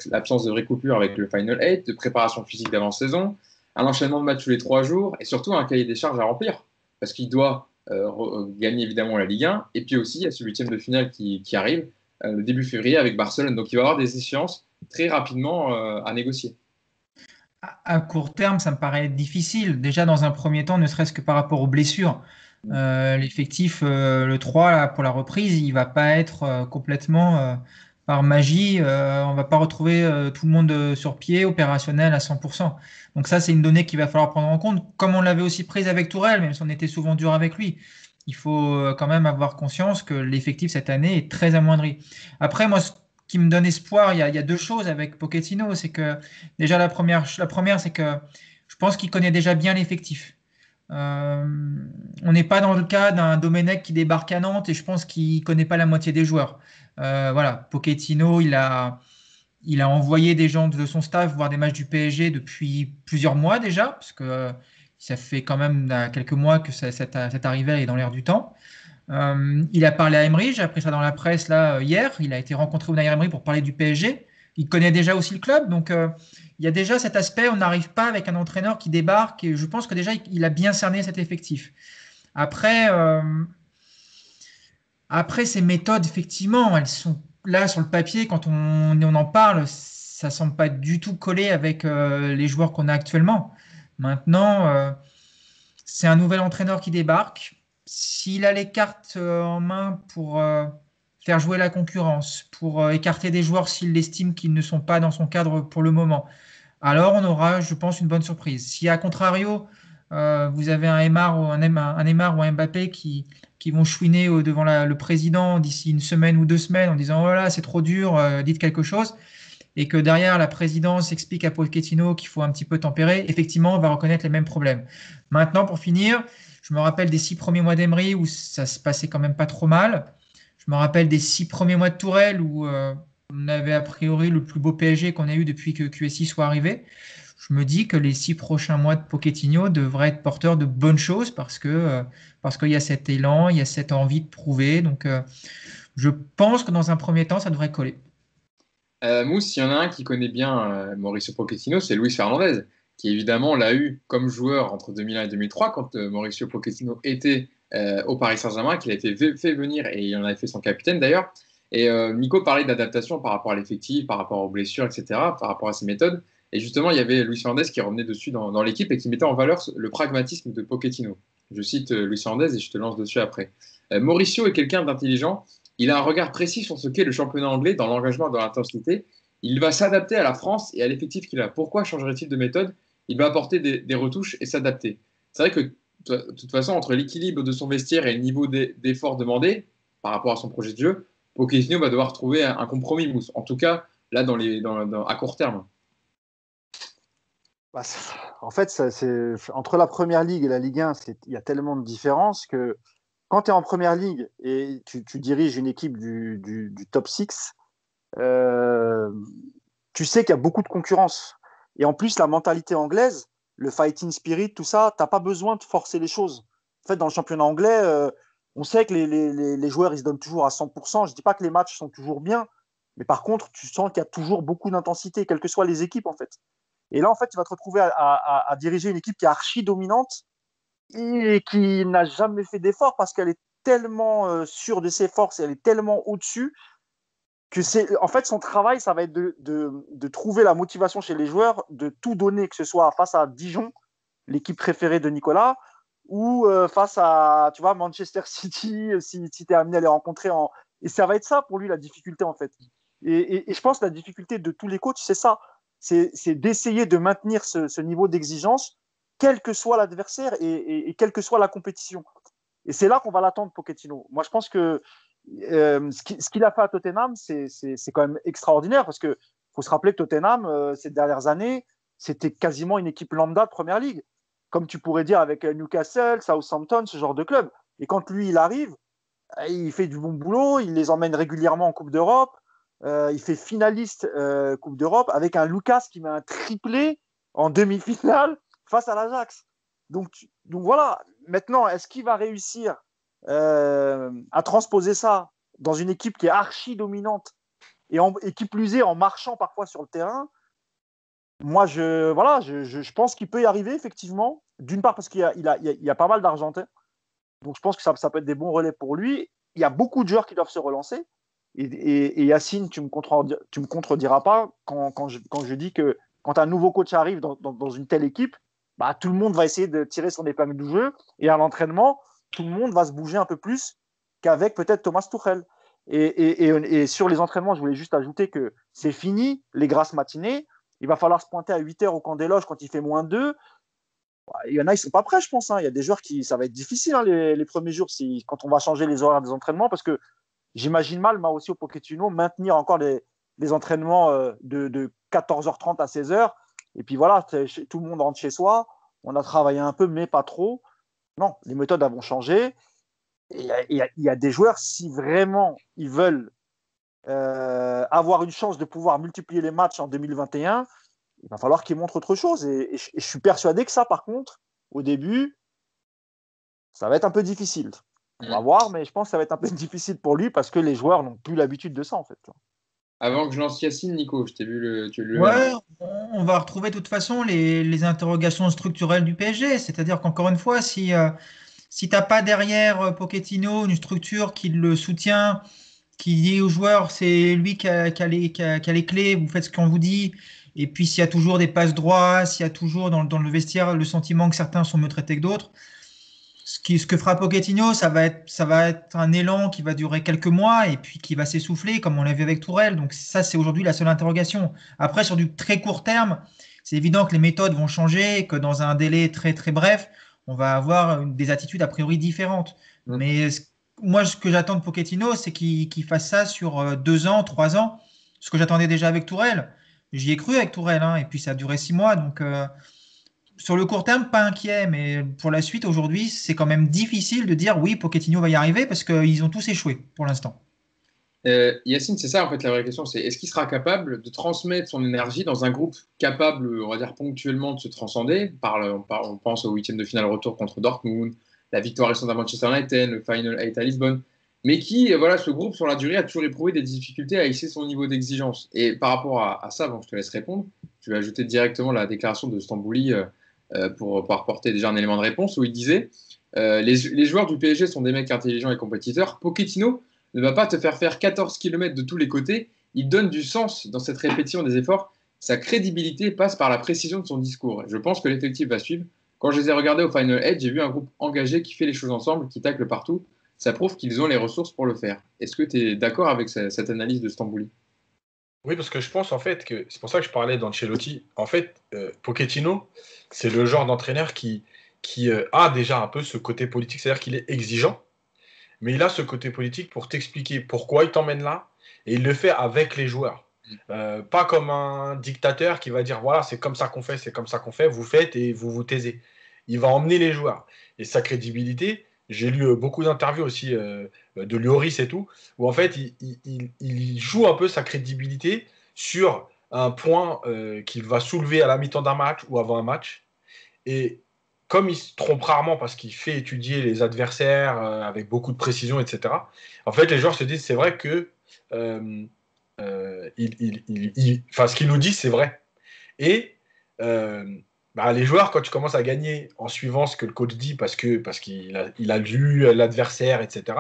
l'absence de vraie coupure avec le Final 8, de préparation physique d'avant-saison, un enchaînement de matchs tous les 3 jours, et surtout un cahier des charges à remplir, parce qu'il doit gagner évidemment la Ligue 1, et puis aussi il y a ce 8e de finale qui arrive le début février avec Barcelone, donc il va y avoir des échéances très rapidement à négocier. À court terme, ça me paraît difficile. Déjà, dans un premier temps, ne serait-ce que par rapport aux blessures. L'effectif, le 3, là, pour la reprise, il ne va pas être complètement par magie, on ne va pas retrouver tout le monde sur pied, opérationnel à 100%. Donc ça, c'est une donnée qu'il va falloir prendre en compte, comme on l'avait aussi prise avec Tourelle, même si on était souvent dur avec lui. Il faut quand même avoir conscience que l'effectif cette année est très amoindri. Après, moi, ce qui me donne espoir, il y a deux choses avec Pochettino. C'est que déjà la première, c'est que je pense qu'il connaît déjà bien l'effectif. Euh, on n'est pas dans le cas d'un Domenech qui débarque à Nantes et je pense qu'il ne connaît pas la moitié des joueurs. Voilà, Pochettino, il a envoyé des gens de son staff voir des matchs du PSG depuis plusieurs mois déjà, parce que ça fait quand même quelques mois que cette arrivée est dans l'air du temps. Il a parlé à Emery, j'ai appris ça dans la presse là hier. Il a été rencontré Unai Emery pour parler du PSG. Il connaît déjà aussi le club, donc il y a déjà cet aspect. On n'arrive pas avec un entraîneur qui débarque, et je pense que déjà il a bien cerné cet effectif. Après, après ces méthodes, effectivement, elles sont là sur le papier. Quand on en parle, ça semble pas du tout coller avec les joueurs qu'on a actuellement. Maintenant, c'est un nouvel entraîneur qui débarque. S'il a les cartes en main pour faire jouer la concurrence, pour écarter des joueurs s'il estime qu'ils ne sont pas dans son cadre pour le moment, alors on aura, je pense, une bonne surprise. Si à contrario, vous avez un Neymar ou un Mbappé qui vont chouiner devant le président d'ici une semaine ou 2 semaines en disant oh là, c'est trop dur, dites quelque chose, et que derrière la présidence explique à Pochettino qu'il faut un petit peu tempérer, effectivement, on va reconnaître les mêmes problèmes. Maintenant, pour finir, je me rappelle des 6 premiers mois d'Emery où ça se passait quand même pas trop mal. Je me rappelle des 6 premiers mois de Tourelle où on avait a priori le plus beau PSG qu'on ait eu depuis que QSI soit arrivé. Je me dis que les 6 prochains mois de Pochettino devraient être porteurs de bonnes choses parce qu'il y a cet élan, il y a cette envie de prouver. Donc, je pense que dans un premier temps, ça devrait coller. Mousse, il y en a un qui connaît bien Mauricio Pochettino, c'est Luis Fernandez, qui évidemment l'a eu comme joueur entre 2001 et 2003, quand Mauricio Pochettino était au Paris Saint-Germain, qu'il a été fait venir et il en avait fait son capitaine d'ailleurs. Et Nico parlait d'adaptation par rapport à l'effectif, par rapport aux blessures, etc., par rapport à ses méthodes. Et justement, il y avait Luis Fernandez qui revenait dessus dans l'équipe et qui mettait en valeur le pragmatisme de Pochettino. Je cite Luis Fernandez et je te lance dessus après. Mauricio est quelqu'un d'intelligent. Il a un regard précis sur ce qu'est le championnat anglais dans l'engagement et dans l'intensité. Il va s'adapter à la France et à l'effectif qu'il a. Pourquoi changerait-il de méthode? Il va apporter des retouches et s'adapter. C'est vrai que, de toute façon, entre l'équilibre de son vestiaire et le niveau d'effort demandé par rapport à son projet de jeu, Pochettino va devoir trouver un compromis, Mousse. En tout cas, là, à court terme. Bah, en fait, entre la Première Ligue et la Ligue 1, il y a tellement de différences que quand tu es en Première Ligue et tu diriges une équipe du top 6, tu sais qu'il y a beaucoup de concurrence. Et en plus, la mentalité anglaise, le fighting spirit, tout ça, tu n'as pas besoin de forcer les choses. En fait, dans le championnat anglais, on sait que les joueurs, ils se donnent toujours à 100%. Je ne dis pas que les matchs sont toujours bien, mais par contre, tu sens qu'il y a toujours beaucoup d'intensité, quelles que soient les équipes, en fait. Et là, en fait, tu vas te retrouver à diriger une équipe qui est archi dominante et qui n'a jamais fait d'effort parce qu'elle est tellement sûre de ses forces et elle est tellement au-dessus que en fait, son travail, ça va être de trouver la motivation chez les joueurs, de tout donner, que ce soit face à Dijon, l'équipe préférée de Nicolas, ou face à, tu vois, Manchester City, si tu es amené à les rencontrer. Et ça va être ça pour lui, la difficulté, en fait. Et je pense que la difficulté de tous les coachs, c'est ça. C'est d'essayer de maintenir ce niveau d'exigence, quel que soit l'adversaire et quelle que soit la compétition. Et c'est là qu'on va l'attendre, Pochettino. Moi, je pense que ce qu'il a fait à Tottenham, c'est quand même extraordinaire parce qu'il faut se rappeler que Tottenham, ces dernières années, c'était quasiment une équipe lambda de Première Ligue. Comme tu pourrais dire avec Newcastle, Southampton, ce genre de club. Et quand lui, il arrive, il fait du bon boulot, il les emmène régulièrement en Coupe d'Europe, il fait finaliste Coupe d'Europe avec un Lucas qui met un triplé en demi-finale face à l'Ajax. Donc voilà, maintenant, est-ce qu'il va réussir à transposer ça dans une équipe qui est archi dominante et qui plus est en marchant parfois sur le terrain? Moi, je pense qu'il peut y arriver, effectivement. D'une part, parce qu'il y a pas mal d'Argentins. Donc, je pense que ça peut être des bons relais pour lui. Il y a beaucoup de joueurs qui doivent se relancer. Et Yacine, tu me contrediras pas quand je dis que quand un nouveau coach arrive dans une telle équipe, bah, tout le monde va essayer de tirer son épingle du jeu. Et à l'entraînement, tout le monde va se bouger un peu plus qu'avec peut-être Thomas Tuchel. Et sur les entraînements, je voulais juste ajouter que c'est fini, les grasses matinées. Il va falloir se pointer à 8 heures au camp des loges quand il fait -2. Il y en a, ils ne sont pas prêts, je pense. Il y a des joueurs ça va être difficile les premiers jours quand on va changer les horaires des entraînements, parce que j'imagine mal, moi aussi, au Pochettino, maintenir encore les entraînements de 14h30 à 16h. Et puis voilà, tout le monde rentre chez soi. On a travaillé un peu, mais pas trop. Non, les méthodes vont changer. Il y a des joueurs, si vraiment ils veulent avoir une chance de pouvoir multiplier les matchs en 2021, il va falloir qu'ils montrent autre chose. Et je suis persuadé que ça, par contre, au début, ça va être un peu difficile. On va voir, mais je pense que ça va être un peu difficile pour lui parce que les joueurs n'ont plus l'habitude de ça, en fait. Avant que je lance Yacine, Nico, je t'ai vu tu as lu le Ouais, même. on va retrouver de toute façon les interrogations structurelles du PSG. C'est-à-dire qu'encore une fois, si tu n'as pas derrière Pochettino une structure qui le soutient, qui dit aux joueurs c'est lui qui a les clés, vous faites ce qu'on vous dit, et puis s'il y a toujours des passes droits, s'il y a toujours dans le vestiaire le sentiment que certains sont mieux traités que d'autres, ce que fera Pochettino, ça va être un élan qui va durer quelques mois et puis qui va s'essouffler, comme on l'a vu avec Tourelle. Donc ça, c'est aujourd'hui la seule interrogation. Après, sur du très court terme, c'est évident que les méthodes vont changer et que dans un délai très très bref, on va avoir des attitudes a priori différentes. Mais moi, ce que j'attends de Pochettino, c'est qu'il fasse ça sur 2 ans, 3 ans. Ce que j'attendais déjà avec Tourelle. J'y ai cru avec Tourelle, hein, et puis ça a duré 6 mois. Donc sur le court terme, pas inquiet, mais pour la suite, aujourd'hui, c'est quand même difficile de dire oui, Pochettino va y arriver parce qu'ils ont tous échoué pour l'instant. Yacine, c'est ça en fait la vraie question, c'est est-ce qu'il sera capable de transmettre son énergie dans un groupe capable, on va dire ponctuellement, de se transcender. On pense au huitième de finale retour contre Dortmund, la victoire récente à Manchester United, le Final 8 à Lisbonne, mais qui, voilà, ce groupe sur la durée a toujours éprouvé des difficultés à hisser son niveau d'exigence. Et par rapport à ça, bon, je te laisse répondre, je vais ajouter directement la déclaration de Stambouli pour apporter déjà un élément de réponse où il disait les joueurs du PSG sont des mecs intelligents et compétiteurs. Pochettino ne va pas te faire 14 km de tous les côtés. Il donne du sens dans cette répétition des efforts. Sa crédibilité passe par la précision de son discours. Je pense que l'effectif va suivre. Quand je les ai regardés au Final 8, j'ai vu un groupe engagé qui fait les choses ensemble, qui tacle partout. Ça prouve qu'ils ont les ressources pour le faire. Est-ce que tu es d'accord avec cette analyse de Stambouli? Oui, parce que je pense en fait que c'est pour ça que je parlais d'Ancelotti. En fait, Pochettino, c'est le genre d'entraîneur qui a déjà un peu ce côté politique, c'est-à-dire qu'il est exigeant, mais il a ce côté politique pour t'expliquer pourquoi il t'emmène là, et il le fait avec les joueurs. Pas comme un dictateur qui va dire voilà, c'est comme ça qu'on fait, c'est comme ça qu'on fait, vous faites et vous vous taisez. Il va emmener les joueurs. Et sa crédibilité, j'ai lu beaucoup d'interviews aussi de Lloris et tout, où en fait il joue un peu sa crédibilité sur un point qu'il va soulever à la mi-temps d'un match ou avant un match. Et comme il se trompe rarement parce qu'il fait étudier les adversaires avec beaucoup de précision, etc., en fait, les joueurs se disent c'est vrai que euh, ce qu'il nous dit, c'est vrai. Et les joueurs, quand tu commences à gagner en suivant ce que le coach dit parce qu'il a lu l'adversaire, etc.,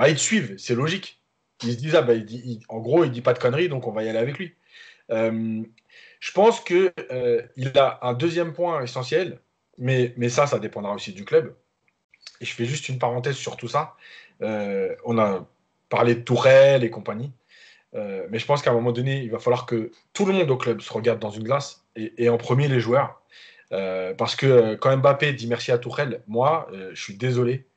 ils te suivent, c'est logique. Ils se disent, en gros, il dit pas de conneries, donc on va y aller avec lui. Je pense qu'il a un deuxième point essentiel, mais ça dépendra aussi du club. Et je fais juste une parenthèse sur tout ça. On a parlé de Tourelle et compagnie. Mais je pense qu'à un moment donné, il va falloir que tout le monde au club se regarde dans une glace, et en premier les joueurs. Parce que quand Mbappé dit merci à Tourelle, moi, je suis désolé,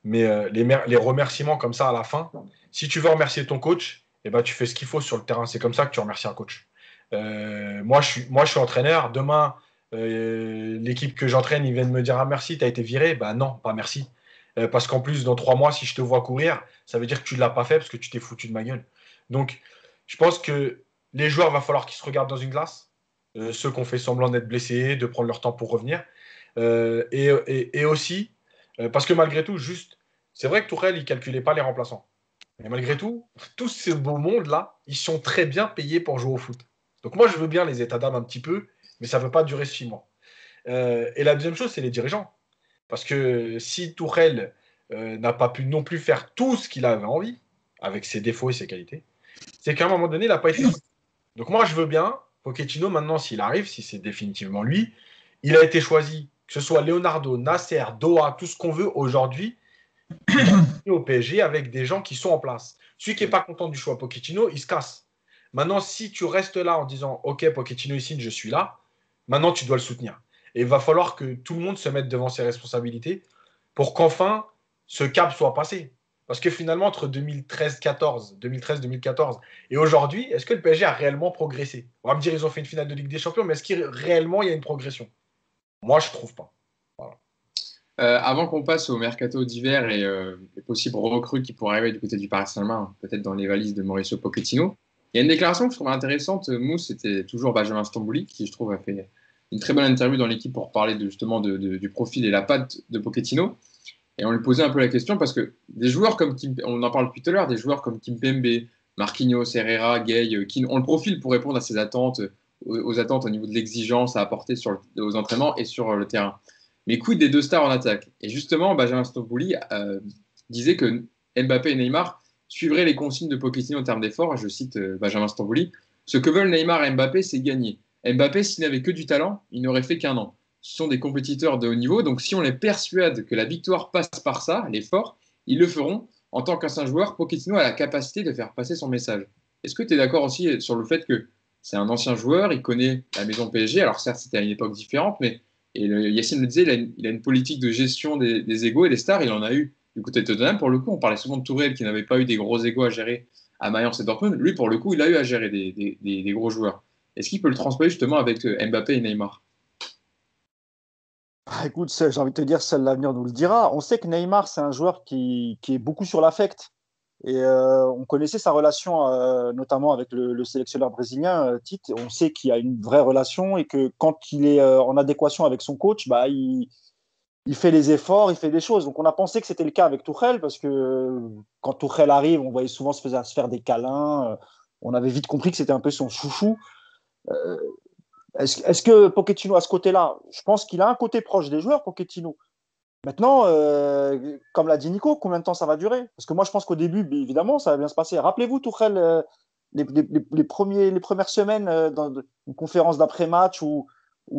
mais les remerciements comme ça à la fin, si tu veux remercier ton coach, eh ben, tu fais ce qu'il faut sur le terrain. C'est comme ça que tu remercies un coach. Moi, je suis entraîneur. Demain, l'équipe que j'entraîne, ils viennent me dire ah merci, tu as été viré. Ben non, pas merci. Parce qu'en plus, dans 3 mois, si je te vois courir, ça veut dire que tu ne l'as pas fait parce que tu t'es foutu de ma gueule. Donc, je pense que les joueurs, va falloir qu'ils se regardent dans une glace. Ceux qui ont fait semblant d'être blessés, de prendre leur temps pour revenir. Et aussi, parce que malgré tout, juste, c'est vrai que Tourelle, il ne calculait pas les remplaçants. Mais malgré tout, tous ces beaux mondes-là, ils sont très bien payés pour jouer au foot. Donc moi, je veux bien les états d'âme un petit peu, mais ça ne veut pas durer 6 mois. Et la deuxième chose, c'est les dirigeants. Parce que si Tourelle n'a pas pu non plus faire tout ce qu'il avait envie, avec ses défauts et ses qualités, c'est qu'à un moment donné, il n'a pas été. Donc moi, je veux bien, Pochettino, maintenant, s'il arrive, si c'est définitivement lui, il a été choisi, que ce soit Leonardo, Nasser, Doha, tout ce qu'on veut aujourd'hui, au PSG avec des gens qui sont en place. Celui qui n'est pas content du choix Pochettino, il se casse. Maintenant, si tu restes là en disant OK, Pochettino ici, je suis là, maintenant tu dois le soutenir. Et il va falloir que tout le monde se mette devant ses responsabilités pour qu'enfin ce cap soit passé. Parce que finalement, entre 2013-2014 et aujourd'hui, est-ce que le PSG a réellement progressé? On va me dire ils ont fait une finale de Ligue des Champions, mais est-ce qu'il réellement il y a une progression? Moi, je ne trouve pas. Voilà. Avant qu'on passe au mercato d'hiver et les possibles recrues qui pourraient arriver du côté du Paris Saint-Germain, peut-être dans les valises de Mauricio Pochettino, il y a une déclaration que je trouve intéressante. Mousse, c'était toujours Benjamin Stambouli, qui je trouve a fait une très bonne interview dans l'équipe pour parler justement du profil et la patte de Pochettino. Et on lui posait un peu la question parce que des joueurs comme on en parle depuis tout à l'heure, des joueurs comme Kimpembe, Marquinhos, Herrera, Gueye, qui ont le profil pour répondre à ces attentes, aux attentes au niveau de l'exigence à apporter aux entraînements et sur le terrain. Mais quid des deux stars en attaque? Et justement, Benjamin Stambouli disait que Mbappé et Neymar suivraient les consignes de Pochettino en termes d'efforts. Je cite Benjamin Stambouli: ce que veulent Neymar et Mbappé, c'est gagner. Mbappé, s'il n'avait que du talent, il n'aurait fait qu'1 an. Ce sont des compétiteurs de haut niveau, donc si on les persuade que la victoire passe par ça, l'effort, ils le feront. En tant qu'ancien joueur, Pochettino a la capacité de faire passer son message. Est-ce que tu es d'accord aussi sur le fait que c'est un ancien joueur, il connaît la maison PSG, alors certes c'était à une époque différente, mais Yacine le disait, il a une politique de gestion des égos et des stars, il en a eu du côté de Tottenham. Pour le coup, on parlait souvent de Tourelle qui n'avait pas eu des gros égos à gérer à Mayence et Dortmund. Lui, pour le coup, il a eu à gérer des gros joueurs. Est-ce qu'il peut le transposer justement avec Mbappé et Neymar? Écoute, j'ai envie de te dire, seul l'avenir nous le dira. On sait que Neymar, c'est un joueur qui est beaucoup sur l'affect. Et on connaissait sa relation, notamment avec le sélectionneur brésilien, Tite. On sait qu'il y a une vraie relation et que quand il est en adéquation avec son coach, bah, il fait les efforts, il fait des choses. Donc on a pensé que c'était le cas avec Tuchel, parce que quand Tuchel arrive, on voyait souvent se faire des câlins. On avait vite compris que c'était un peu son chouchou. Euh, est-ce que Pochettino a ce côté-là? Je pense qu'il a un côté proche des joueurs, Pochettino. Maintenant, comme l'a dit Nico, combien de temps ça va durer? Parce que moi, je pense qu'au début, évidemment, ça va bien se passer. Rappelez-vous, Tuchel, les premières semaines dans une conférence d'après-match où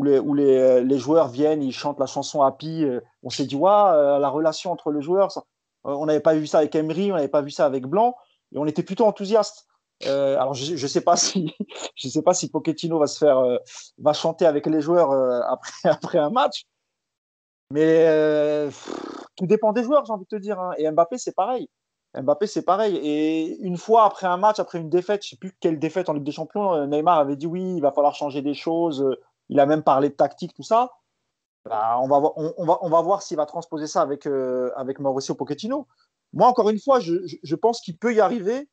les joueurs viennent, ils chantent la chanson Happy. On s'est dit, ouais, la relation entre les joueurs, on n'avait pas vu ça avec Emery, on n'avait pas vu ça avec Blanc, et on était plutôt enthousiastes. Alors, je ne sais pas si, je sais pas si Pochettino va chanter avec les joueurs après un match. Mais tout dépend des joueurs, j'ai envie de te dire, hein. Et Mbappé, c'est pareil. Mbappé, c'est pareil. Et une fois, après un match, après une défaite, je ne sais plus quelle défaite en Ligue des Champions, Neymar avait dit oui, il va falloir changer des choses. Il a même parlé de tactique, tout ça. Bah, on va voir s'il va transposer ça avec Mauricio Pochettino. Moi, encore une fois, je pense qu'il peut y arriver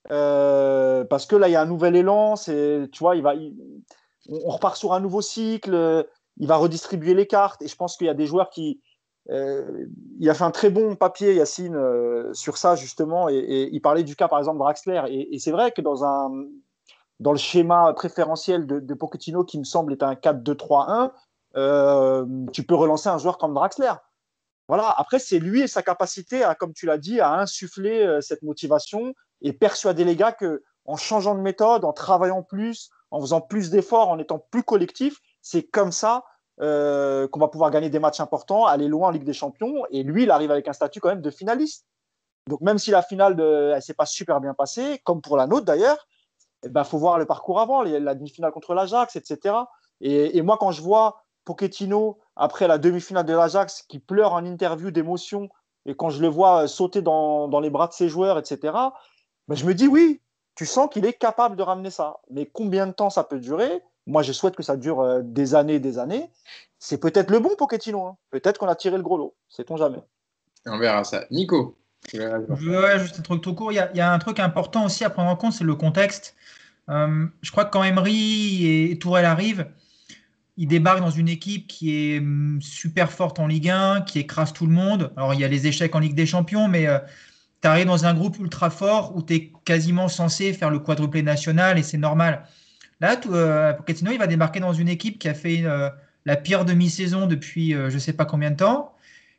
parce que là, il y a un nouvel élan. Tu vois, on repart sur un nouveau cycle. Il va redistribuer les cartes. Et je pense qu'il y a des joueurs qui. Il a fait un très bon papier, Yacine, sur ça, justement. Et il parlait du cas, par exemple, de Draxler. Et c'est vrai que dans le schéma préférentiel de Pochettino, qui me semble est un 4-2-3-1, tu peux relancer un joueur comme Draxler. Voilà. Après, c'est lui et sa capacité, comme tu l'as dit, à insuffler cette motivation et persuader les gars qu'en changeant de méthode, en travaillant plus, en faisant plus d'efforts, en étant plus collectif, c'est comme ça qu'on va pouvoir gagner des matchs importants, aller loin en Ligue des Champions. Et lui, il arrive avec un statut quand même de finaliste. Donc même si la finale, elle ne s'est pas super bien passée, comme pour la nôtre d'ailleurs, il faut voir le parcours avant, la demi-finale contre l'Ajax, etc. Et moi, quand je vois Pochettino, après la demi-finale de l'Ajax, qui pleure en interview d'émotion, et quand je le vois sauter dans les bras de ses joueurs, etc., je me dis oui, tu sens qu'il est capable de ramener ça. Mais combien de temps ça peut durer? Moi, je souhaite que ça dure des années, des années. C'est peut-être le bon Pochettino, hein. Peut-être qu'on a tiré le gros lot. Sait-on jamais. On verra ça. Nico. Ouais, juste un truc tout court. Il y a un truc important aussi à prendre en compte, c'est le contexte. Je crois que quand Emery et Tourelle arrivent, ils débarquent dans une équipe qui est super forte en Ligue 1, qui écrase tout le monde. Alors, il y a les échecs en Ligue des Champions, mais tu arrives dans un groupe ultra fort où tu es quasiment censé faire le quadruplé national et c'est normal. Là, Pochettino, il va débarquer dans une équipe qui a fait la pire demi-saison depuis je ne sais pas combien de temps,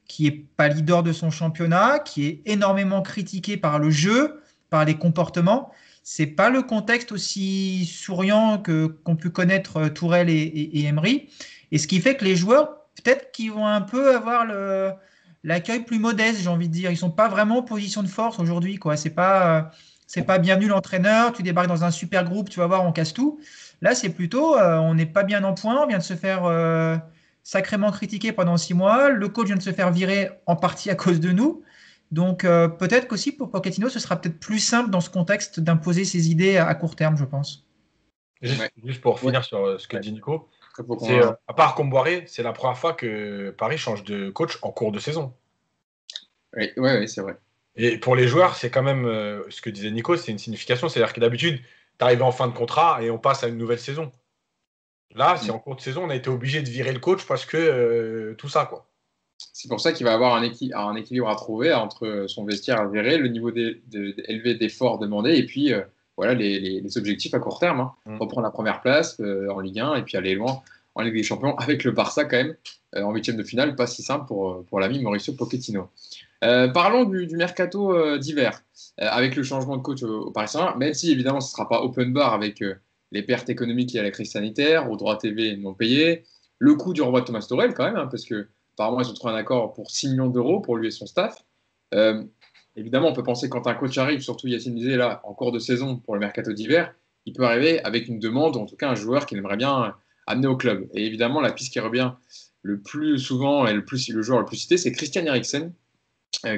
qui n'est pas leader de son championnat, qui est énormément critiqué par le jeu, par les comportements. C'est pas le contexte aussi souriant qu'ont pu connaître Tourelle et Emery. Et ce qui fait que les joueurs, peut-être qu'ils vont un peu avoir l'accueil plus modeste, j'ai envie de dire. Ils sont pas vraiment en position de force aujourd'hui, quoi. C'est pas bienvenu l'entraîneur, tu débarques dans un super groupe, tu vas voir, on casse tout. Là, c'est plutôt, on n'est pas bien en point, on vient de se faire sacrément critiquer pendant 6 mois. Le coach vient de se faire virer en partie à cause de nous. Donc peut-être qu'aussi pour Pochettino, ce sera peut-être plus simple dans ce contexte d'imposer ses idées à court terme, je pense. Juste pour finir sur ce que dit Nico, à part Comboiré, c'est la première fois que Paris change de coach en cours de saison. Oui, c'est vrai. Et pour les joueurs, c'est quand même ce que disait Nico, c'est une signification. C'est-à-dire que d'habitude, tu arrives en fin de contrat et on passe à une nouvelle saison. Là, c'est en cours de saison, on a été obligé de virer le coach parce que tout ça, quoi. C'est pour ça qu'il va avoir un équilibre à trouver entre son vestiaire à gérer, le niveau élevé d'efforts demandés et puis voilà, les objectifs à court terme. Reprendre la première place en Ligue 1 et puis aller loin en Ligue des Champions avec le Barça quand même en huitième de finale. Pas si simple pour l'ami Mauricio Pochettino. Parlons du mercato d'hiver avec le changement de coach au Paris Saint-Germain, même si évidemment ce ne sera pas open bar avec les pertes économiques liées à la crise sanitaire, aux droits TV non payés, le coût du renvoi de Thomas Tuchel quand même, parce que apparemment, ils ont trouvé un accord pour 6 millions d'euros pour lui et son staff. Évidemment, on peut penser que quand un coach arrive, surtout Yacine disait là, en cours de saison pour le mercato d'hiver, il peut arriver avec une demande, ou en tout cas un joueur qu'il aimerait bien amener au club. Et évidemment, la piste qui revient le plus souvent et le joueur le plus cité, c'est Christian Eriksen,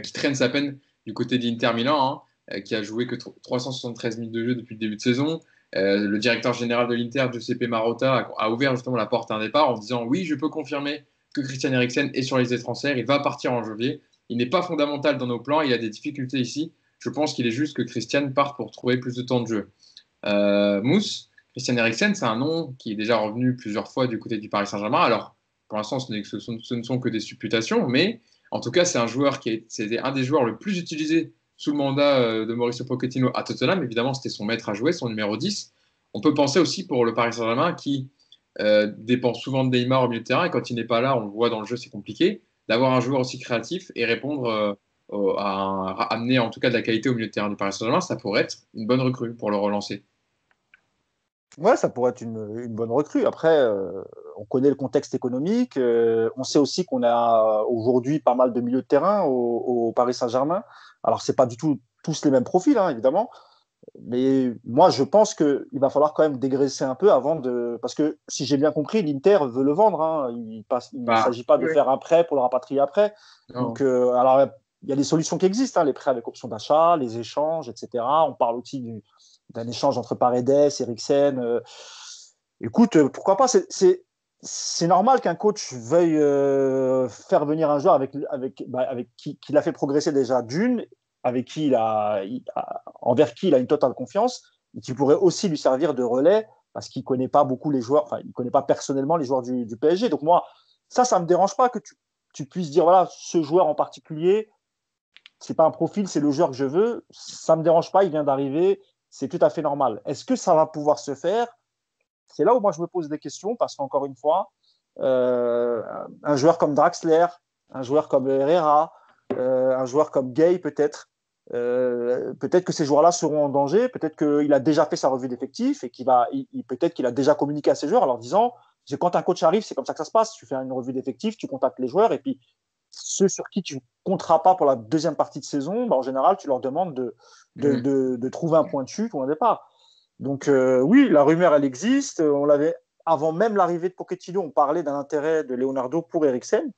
qui traîne sa peine du côté d'Inter Milan, qui a joué que 373 minutes de jeu depuis le début de saison. Le directeur général de l'Inter, Giuseppe Marotta, a ouvert justement la porte à un départ en disant oui, je peux confirmer que Christian Eriksen est sur les listes transferts, il va partir en janvier. Il n'est pas fondamental dans nos plans, il a des difficultés ici. Je pense qu'il est juste que Christian parte pour trouver plus de temps de jeu. Mousse, Christian Eriksen, c'est un nom qui est déjà revenu plusieurs fois du côté du Paris Saint-Germain. Alors, pour l'instant, ce ne sont que des supputations, mais en tout cas, c'est un joueur c'était un des joueurs le plus utilisé sous le mandat de Mauricio Pochettino à Tottenham. Évidemment, c'était son maître à jouer, son numéro 10. On peut penser aussi pour le Paris Saint-Germain qui dépend souvent de Neymar au milieu de terrain, et quand il n'est pas là, on le voit dans le jeu, c'est compliqué, d'avoir un joueur aussi créatif et répondre à amener en tout cas de la qualité au milieu de terrain du Paris Saint-Germain, ça pourrait être une bonne recrue pour le relancer. Ouais, ça pourrait être une bonne recrue. Après, on connaît le contexte économique. On sait aussi qu'on a aujourd'hui pas mal de milieux de terrain au Paris Saint-Germain. Alors, c'est pas du tout tous les mêmes profils, évidemment. Mais moi, je pense qu'il va falloir quand même dégraisser un peu avant de. Parce que si j'ai bien compris, l'Inter veut le vendre. Il ne s'agit pas de faire un prêt pour le rapatrier après. Non. Donc, alors, il y a des solutions qui existent, les prêts avec option d'achat, les échanges, etc. On parle aussi d'un échange entre Paredes, Eriksen. Écoute, pourquoi pas, c'est normal qu'un coach veuille faire venir un joueur avec qui l'a fait progresser déjà d'une, avec qui envers qui il a une totale confiance, et qui pourrait aussi lui servir de relais parce qu'il ne connaît pas beaucoup les joueurs, il ne connaît pas personnellement les joueurs du PSG. Donc moi, ça ne me dérange pas que tu puisses dire, voilà, ce joueur en particulier, ce n'est pas un profil, c'est le joueur que je veux. Ça ne me dérange pas, il vient d'arriver, c'est tout à fait normal. Est-ce que ça va pouvoir se faire ? C'est là où moi je me pose des questions parce qu'encore une fois, un joueur comme Draxler, un joueur comme Herrera, un joueur comme Gay peut-être que ces joueurs-là seront en danger, peut-être qu'il a déjà fait sa revue d'effectifs et peut-être qu'il a déjà communiqué à ses joueurs en leur disant quand un coach arrive, c'est comme ça que ça se passe, tu fais une revue d'effectifs, tu contactes les joueurs et puis ceux sur qui tu ne compteras pas pour la deuxième partie de saison, en général, tu leur demandes de trouver un point de chute ou un départ. Donc oui, la rumeur, elle existe. On l'avait, avant même l'arrivée de Pochettino, on parlait d'un intérêt de Leonardo pour Eriksen.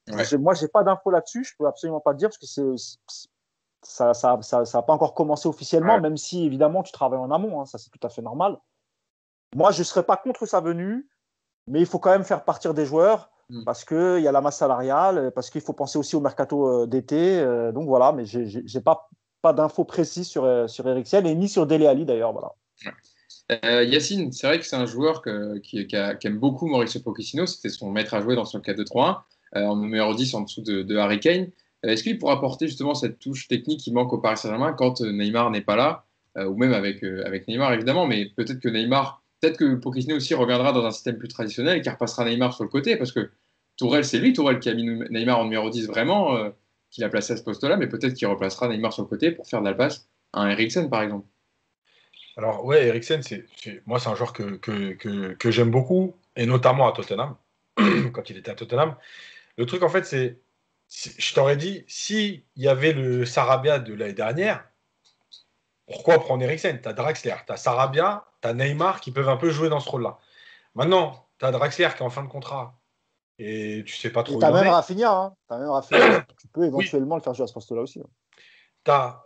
Ouais. Moi, je n'ai pas d'infos là-dessus. Je ne peux absolument pas te dire parce que ça n'a pas encore commencé officiellement, même si, évidemment, tu travailles en amont. Ça, c'est tout à fait normal. Moi, je ne serais pas contre sa venue, mais il faut quand même faire partir des joueurs parce qu'il y a la masse salariale, parce qu'il faut penser aussi au mercato d'été. Donc voilà, mais je n'ai pas d'infos précises sur Eriksen et ni sur Dele Alli d'ailleurs. Voilà. Yacine, c'est vrai que c'est un joueur qui aime beaucoup Mauricio Pochettino. C'était son maître à jouer dans son 4-2-3-1, en numéro 10 en dessous de Harry Kane. Est-ce qu'il pourra apporter justement cette touche technique qui manque au Paris Saint-Germain quand Neymar n'est pas là, ou même avec Neymar évidemment, mais peut-être que Pochettino aussi reviendra dans un système plus traditionnel et qui repassera Neymar sur le côté, parce que Tourelle qui a mis Neymar en numéro 10 vraiment, qui l'a placé à ce poste-là, mais peut-être qu'il replacera Neymar sur le côté pour faire de la passe à un Eriksen par exemple. Alors ouais, Eriksen, moi c'est un joueur que j'aime beaucoup, et notamment à Tottenham, quand il était à Tottenham. Le truc, en fait, je t'aurais dit, s'il y avait le Sarabia de l'année dernière, pourquoi prendre Eriksen? Tu as Draxler, tu as Sarabia, tu as Neymar qui peuvent un peu jouer dans ce rôle-là. Maintenant, tu as Draxler qui est en fin de contrat et tu sais pas Et trop où tu il as en même est. Rafinha. Hein. T'as même Rafinha. Tu peux Oui, éventuellement le faire jouer à ce poste-là aussi. Hein. tu as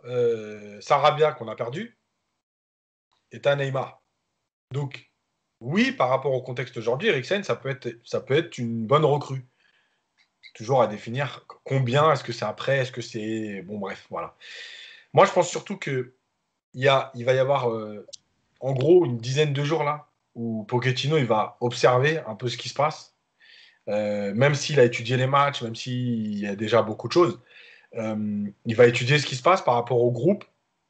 Sarabia qu'on a perdu et tu as Neymar. Donc, oui, par rapport au contexte aujourd'hui, Eriksen, ça peut être une bonne recrue. Toujours à définir combien, est-ce que c'est après, est-ce que c'est. Bon, bref, voilà. Moi, je pense surtout qu'il il va y avoir, en gros, une dizaine de jours là, où Pochettino il va observer un peu ce qui se passe. Même s'il a étudié les matchs, même s'il y a déjà beaucoup de choses, il va étudier ce qui se passe par rapport au groupe,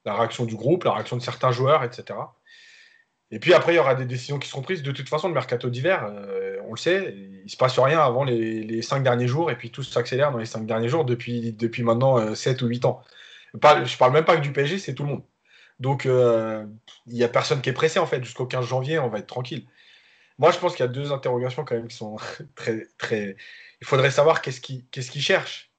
la réaction du groupe, la réaction de certains joueurs, etc. Et puis après, il y aura des décisions qui seront prises. De toute façon, le mercato d'hiver, on le sait, il ne se passe rien avant les 5 derniers jours, et puis tout s'accélère dans les 5 derniers jours depuis maintenant 7 ou 8 ans. Je parle même pas que du PSG, c'est tout le monde. Donc, il n'y a personne qui est pressé, en fait. Jusqu'au 15 janvier, on va être tranquille. Moi, je pense qu'il y a deux interrogations quand même qui sont très, très. Il faudrait savoir qu'est-ce qu'il cherche.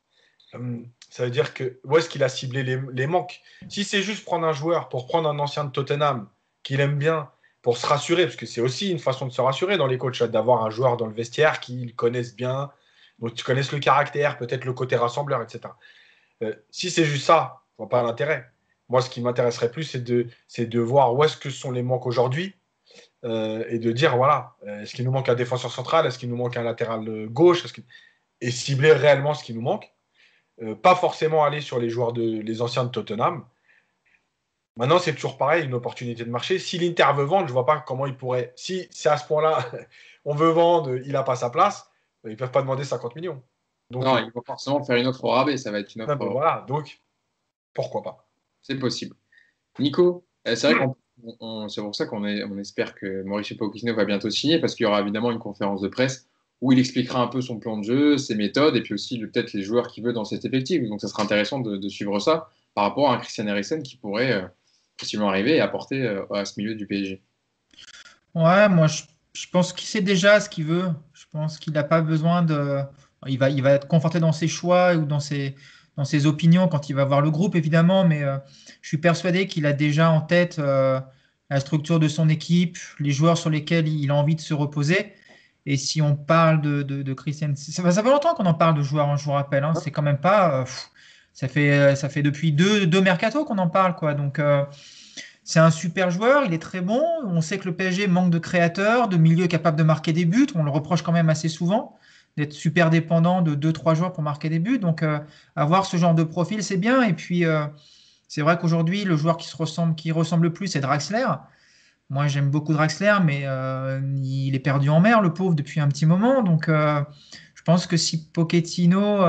Ça veut dire que où est-ce qu'il a ciblé les manques. Si c'est juste prendre un joueur pour prendre un ancien de Tottenham qu'il aime bien, pour se rassurer, parce que c'est aussi une façon de se rassurer dans les coachs, d'avoir un joueur dans le vestiaire qu'ils connaissent bien, donc tu connaisses le caractère, peut-être le côté rassembleur, etc. Si c'est juste ça, je vois pas l'intérêt. Moi, ce qui m'intéresserait plus, c'est de voir où est-ce que sont les manques aujourd'hui et de dire, voilà, est-ce qu'il nous manque un défenseur central, est-ce qu'il nous manque un latéral gauche, et cibler réellement ce qui nous manque. Pas forcément aller sur les anciens de Tottenham. Maintenant, c'est toujours pareil, une opportunité de marché. Si l'Inter veut vendre, je ne vois pas comment il pourrait. Si c'est à ce point-là, on veut vendre, il n'a pas sa place, ils ne peuvent pas demander 50 millions. Donc, Non, il va forcément faire une offre au rabais. Ça va être une non, mais offre. voilà, donc pourquoi pas. C'est possible. Nico, c'est vrai c'est pour ça on espère que Mauricio Pochettino va bientôt signer, parce qu'il y aura évidemment une conférence de presse où il expliquera un peu son plan de jeu, ses méthodes, et puis aussi peut-être les joueurs qu'il veut dans cet effectif. Donc ça sera intéressant de suivre ça par rapport à un Christian Eriksen qui pourrait possiblement arriver et apporter à ce milieu du PSG. Ouais, moi, je pense qu'il sait déjà ce qu'il veut. Je pense qu'il n'a pas besoin de. Il va être conforté dans ses choix ou dans ses opinions quand il va voir le groupe, évidemment, mais je suis persuadé qu'il a déjà en tête la structure de son équipe, les joueurs sur lesquels il a envie de se reposer. Et si on parle de Christian, ça fait longtemps qu'on en parle de joueurs, hein, je vous rappelle. Hein, c'est quand même pas. Ça fait depuis deux mercatos qu'on en parle, quoi. Donc. C'est un super joueur, il est très bon. On sait que le PSG manque de créateurs, de milieux capables de marquer des buts. On le reproche quand même assez souvent d'être super dépendant de deux trois joueurs pour marquer des buts. Donc, avoir ce genre de profil, c'est bien. Et puis, c'est vrai qu'aujourd'hui, le joueur qui ressemble le plus, c'est Draxler. Moi, j'aime beaucoup Draxler, mais il est perdu en mer, le pauvre, depuis un petit moment. Donc, je pense que si Pochettino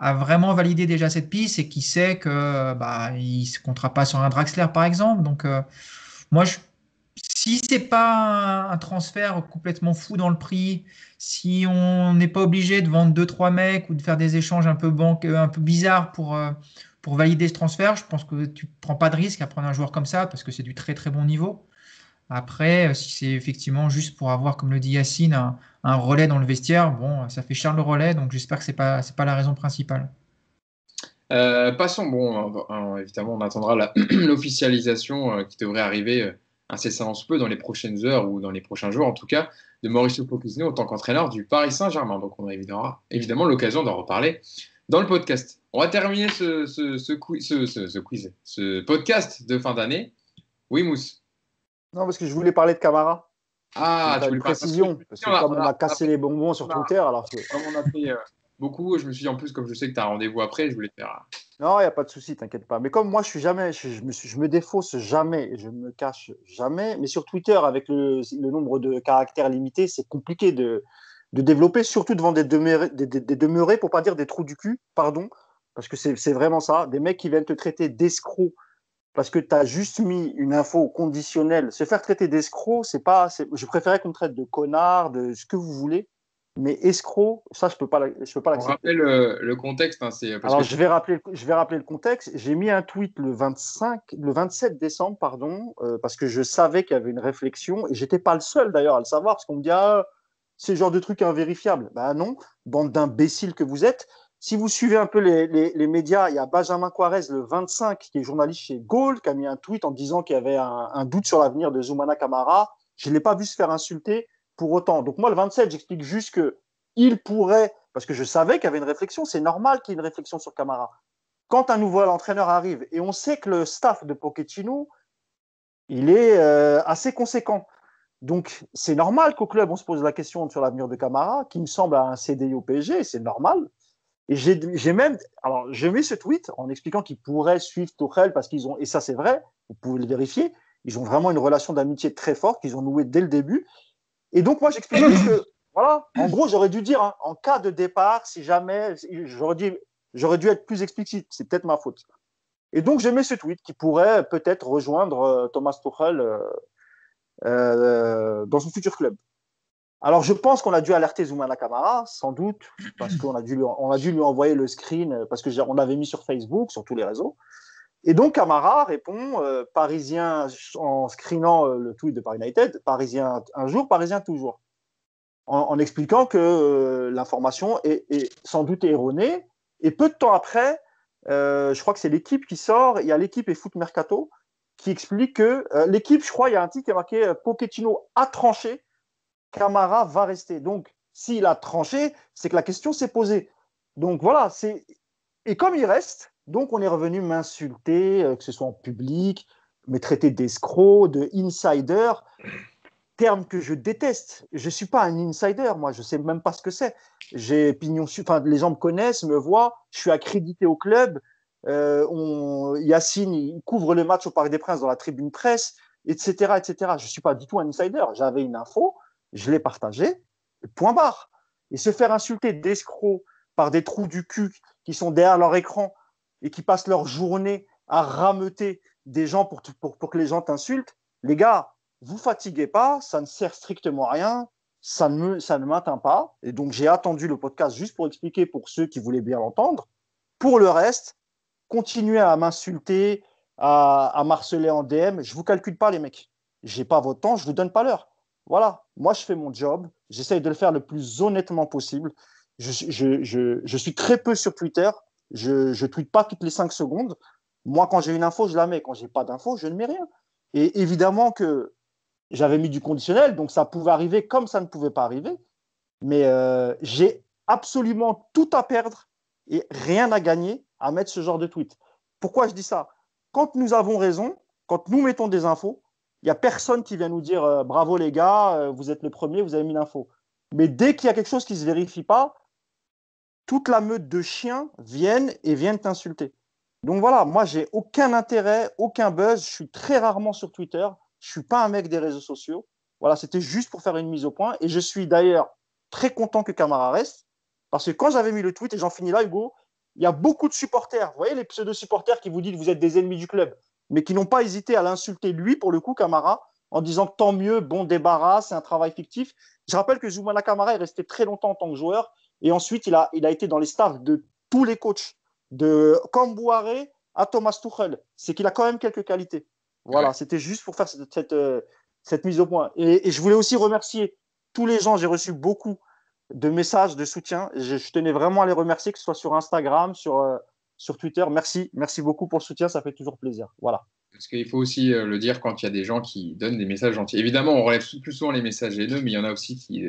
a vraiment validé déjà cette piste et qu'il sait que il se comptera pas sur un Draxler, par exemple. Donc, moi, si c'est pas un transfert complètement fou dans le prix, si on n'est pas obligé de vendre deux trois mecs ou de faire des échanges un peu bizarres pour valider ce transfert, je pense que tu prends pas de risque à prendre un joueur comme ça parce que c'est du très très bon niveau. Après, si c'est effectivement juste pour avoir, comme le dit Yacine, un relais dans le vestiaire, bon, ça fait cher le relais, donc j'espère que c'est pas la raison principale. Passons, bon, évidemment, on attendra l'officialisation qui devrait arriver incessamment sous peu dans les prochaines heures ou dans les prochains jours, en tout cas, de Mauricio Pochettino en tant qu'entraîneur du Paris Saint-Germain. Donc, on a évidemment l'occasion d'en reparler dans le podcast. On va terminer ce podcast de fin d'année. Oui, Mousse. Non, parce que je voulais parler de Camara. Ah, Donc, tu une voulais pas. précision. Parce que comme on a cassé les bonbons sur Twitter, alors que. Comme on a fait beaucoup, je me suis dit, en plus, comme je sais que tu as un rendez-vous après, je voulais te faire. Non, il n'y a pas de souci, t'inquiète pas. Mais comme moi, je suis jamais, je me défausse jamais, je me cache jamais. Mais sur Twitter, avec le nombre de caractères limités, c'est compliqué de développer, surtout devant des demeurés, pour pas dire des trous du cul, pardon, parce que c'est vraiment ça. Des mecs qui viennent te traiter d'escroc parce que tu as juste mis une info conditionnelle. Se faire traiter d'escroc, je préférais qu'on me traite de connard, de ce que vous voulez. Mais escroc, ça, je peux pas On l'accepter. rappelle le contexte. Hein, parce Alors, que je vais rappeler le contexte. J'ai mis un tweet le 27 décembre, pardon, parce que je savais qu'il y avait une réflexion, et j'étais pas le seul d'ailleurs à le savoir, parce qu'on me dit, ah, c'est le genre de truc invérifiable. Ben non. bande d'imbéciles que vous êtes. Si vous suivez un peu les médias, il y a Benjamin Quarez, le 25, qui est journaliste chez Goal, qui a mis un tweet en disant qu'il y avait un doute sur l'avenir de Zoumana Camara. Je ne l'ai pas vu se faire insulter pour autant. Donc moi, le 27, j'explique juste qu'il pourrait, parce que je savais qu'il y avait une réflexion, c'est normal qu'il y ait une réflexion sur Camara. Quand un nouvel entraîneur arrive, et on sait que le staff de Pochettino, il est assez conséquent. Donc, c'est normal qu'au club, on se pose la question sur l'avenir de Camara, qui me semble à un CDI au PSG, c'est normal. Et j'ai même, alors, j'ai mis ce tweet en expliquant qu'ils pourraient suivre Tuchel parce qu'ils ont, et ça c'est vrai, vous pouvez le vérifier, ils ont vraiment une relation d'amitié très forte qu'ils ont nouée dès le début. Et donc, moi, j'explique juste que, voilà, en gros, j'aurais dû dire, hein, en cas de départ, si jamais, j'aurais dû être plus explicite, c'est peut-être ma faute. Et donc, j'ai mis ce tweet qui pourrait peut-être rejoindre Thomas Tuchel dans son futur club. Alors, je pense qu'on a dû alerter Zoumana Camara, sans doute, parce qu'on a dû lui envoyer le screen, parce qu'on l'avait mis sur Facebook, sur tous les réseaux. Et donc, Camara répond, Parisien, en screenant le tweet de Paris United, Parisien un jour, Parisien toujours, en expliquant que l'information est sans doute erronée. Et peu de temps après, je crois que c'est l'équipe qui sort, il y a l'équipe et Foot Mercato, qui explique que l'équipe, je crois, il y a un titre qui est marqué Pochettino a tranché, Camara va rester. Donc, s'il a tranché, c'est que la question s'est posée. Donc, voilà. Et comme il reste, donc on est revenu m'insulter, que ce soit en public, me traiter d'escroc, de insider, terme que je déteste. Je ne suis pas un insider, moi. Je ne sais même pas ce que c'est. J'ai pignon sur... Enfin, les gens me connaissent, me voient. Je suis accrédité au club. Yacine, il couvre le match au Parc des Princes dans la tribune presse, etc., etc. Je ne suis pas du tout un insider. J'avais une info. Je l'ai partagé, point barre. Et se faire insulter d'escrocs par des trous du cul qui sont derrière leur écran et qui passent leur journée à rameuter des gens pour que les gens t'insultent, les gars, vous fatiguez pas, ça ne sert strictement à rien, ça ne m'atteint pas. Et donc, j'ai attendu le podcast juste pour expliquer pour ceux qui voulaient bien l'entendre. Pour le reste, continuez à m'insulter, à m'harceler en DM. Je ne vous calcule pas, les mecs. Je n'ai pas votre temps, je ne vous donne pas l'heure. Voilà, moi je fais mon job, j'essaye de le faire le plus honnêtement possible. Je suis très peu sur Twitter, je tweete pas toutes les 5 secondes. Moi, quand j'ai une info, je la mets. Quand j'ai pas d'info, je ne mets rien. Et évidemment que j'avais mis du conditionnel, donc ça pouvait arriver comme ça ne pouvait pas arriver. Mais j'ai absolument tout à perdre et rien à gagner à mettre ce genre de tweet. Pourquoi je dis ça? Quand nous avons raison, quand nous mettons des infos, il n'y a personne qui vient nous dire bravo les gars, vous êtes les premiers, vous avez mis l'info. Mais dès qu'il y a quelque chose qui ne se vérifie pas, toute la meute de chiens viennent t'insulter. Donc voilà, moi, j'ai aucun intérêt, aucun buzz. Je suis très rarement sur Twitter. Je ne suis pas un mec des réseaux sociaux. Voilà, c'était juste pour faire une mise au point. Et je suis d'ailleurs très content que Camara reste. Parce que quand j'avais mis le tweet, et j'en finis là, Hugo, il y a beaucoup de supporters. Vous voyez les pseudo-supporters qui vous disent que vous êtes des ennemis du club, mais qui n'ont pas hésité à l'insulter, lui, pour le coup, Camara, en disant que tant mieux, bon débarras, c'est un travail fictif. Je rappelle que Zoumana Camara est resté très longtemps en tant que joueur. Et ensuite, il a été dans les staffs de tous les coachs, de Kambouaré à Thomas Tuchel. C'est qu'il a quand même quelques qualités. Voilà, c'était juste pour faire cette mise au point. Et je voulais aussi remercier tous les gens. J'ai reçu beaucoup de messages de soutien. Je tenais vraiment à les remercier, que ce soit sur Instagram, sur Twitter. Merci beaucoup pour le soutien, ça fait toujours plaisir. Voilà. Parce qu'il faut aussi le dire quand il y a des gens qui donnent des messages gentils. Évidemment, on relève plus souvent les messages haineux, mais il y en a aussi qui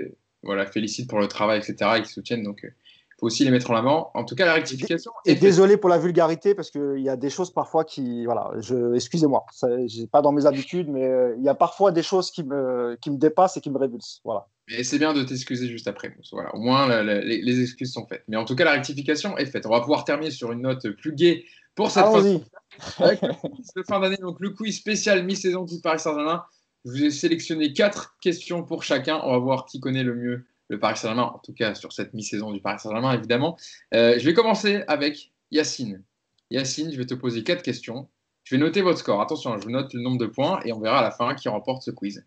félicitent pour le travail, etc., et qui soutiennent. Donc, il faut aussi les mettre en avant. En tout cas, la rectification. Et désolé pour la vulgarité, parce qu'il y a des choses parfois qui. Voilà, excusez-moi, ce n'est pas dans mes habitudes, mais il y a parfois des choses qui me dépassent et qui me révulsent. Voilà. Mais c'est bien de t'excuser juste après. Voilà, au moins, les excuses sont faites. Mais en tout cas, la rectification est faite. On va pouvoir terminer sur une note plus gaie pour cette fin de fin d'année. Donc, le quiz spécial mi-saison du Paris Saint-Germain. Je vous ai sélectionné 4 questions pour chacun. On va voir qui connaît le mieux le Paris Saint-Germain, en tout cas sur cette mi-saison du Paris Saint-Germain, évidemment. Je vais commencer avec Yacine. Yacine, je vais te poser 4 questions. Je vais noter votre score. Attention, je vous note le nombre de points et on verra à la fin qui remporte ce quiz.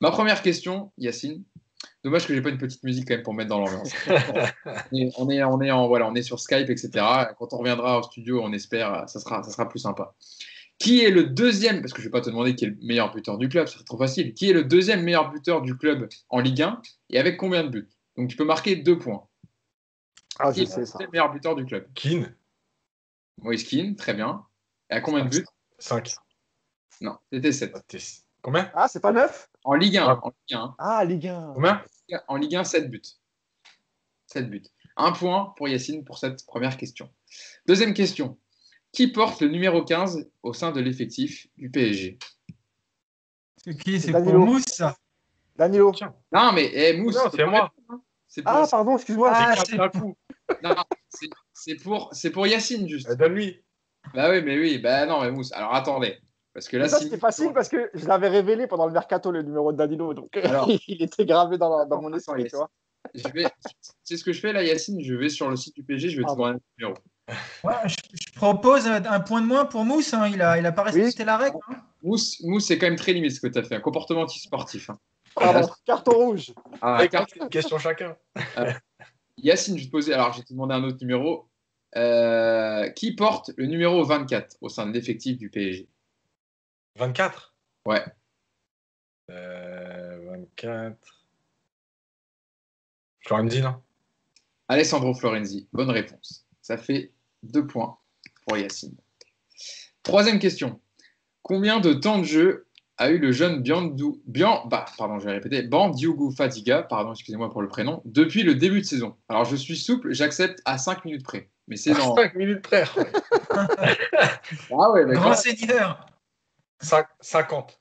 Ma première question, Yacine. Dommage que j'ai pas une petite musique quand même pour mettre dans l'ambiance. on est sur Skype, etc. Quand on reviendra au studio, on espère, ça sera plus sympa. Qui est le deuxième, parce que je ne vais pas te demander qui est le meilleur buteur du club, c'est trop facile. Qui est le deuxième meilleur buteur du club en Ligue 1 et avec combien de buts? Donc tu peux marquer 2 points. Ah, Qui je est sais ça. le meilleur buteur du club? Keane, Moïse Kean, très bien. Et à combien de buts? 5. Non, c'était 7. Combien? Ah, c'est pas 9? En Ligue 1. Ah. En Ligue 1. Ah, Ligue 1. Combien? En Ligue 1, 7 buts. 7 buts. Un point pour Yacine pour cette première question. Deuxième question. Qui porte le numéro 15 au sein de l'effectif du PSG? C'est pour Danilo. Mousse, ça. Danilo. Tiens. Non, mais Mousse, Non, tu peux c'est pas moi. répondre, hein. C'est pour, Ah, pardon, excuse-moi. Ah, J'ai craqué un coup. non, c'est pour Yacine, juste. Donne-lui. Bah oui, mais oui. Bah non, mais Mousse. Alors attendez. Parce que là, Mais ça, si c'était facile parce que je l'avais révélé pendant le mercato, le numéro de Danilo. Donc, Alors. il était gravé dans mon Attends, esprit, tu vois. C'est ce que je fais là, Yacine. Je vais sur le site du PSG, je vais te Pardon. demander un numéro. Ouais, je propose un point de moins pour Mousse. Hein. Il a pas respecté la règle. Hein. Mousse, c'est quand même très limite ce que tu as fait. Un comportement anti-sportif. Hein. Pardon, carton rouge. Ah, Une question chacun. Yacine, je vais te poser. Alors, je vais te demander un autre numéro. Qui porte le numéro 24 au sein de l'effectif du PSG? 24. Ouais. 24. Florenzi, non? Alessandro Florenzi. Bonne réponse. Ça fait 2 points pour Yacine. Troisième question. Combien de temps de jeu a eu le jeune Bandiougou Fadiga, excusez-moi pour le prénom, depuis le début de saison? Alors, je suis souple, j'accepte à 5 minutes près. Mais c'est dans... 5 minutes près. Ah ouais, d'accord. Grand seigneur. 50.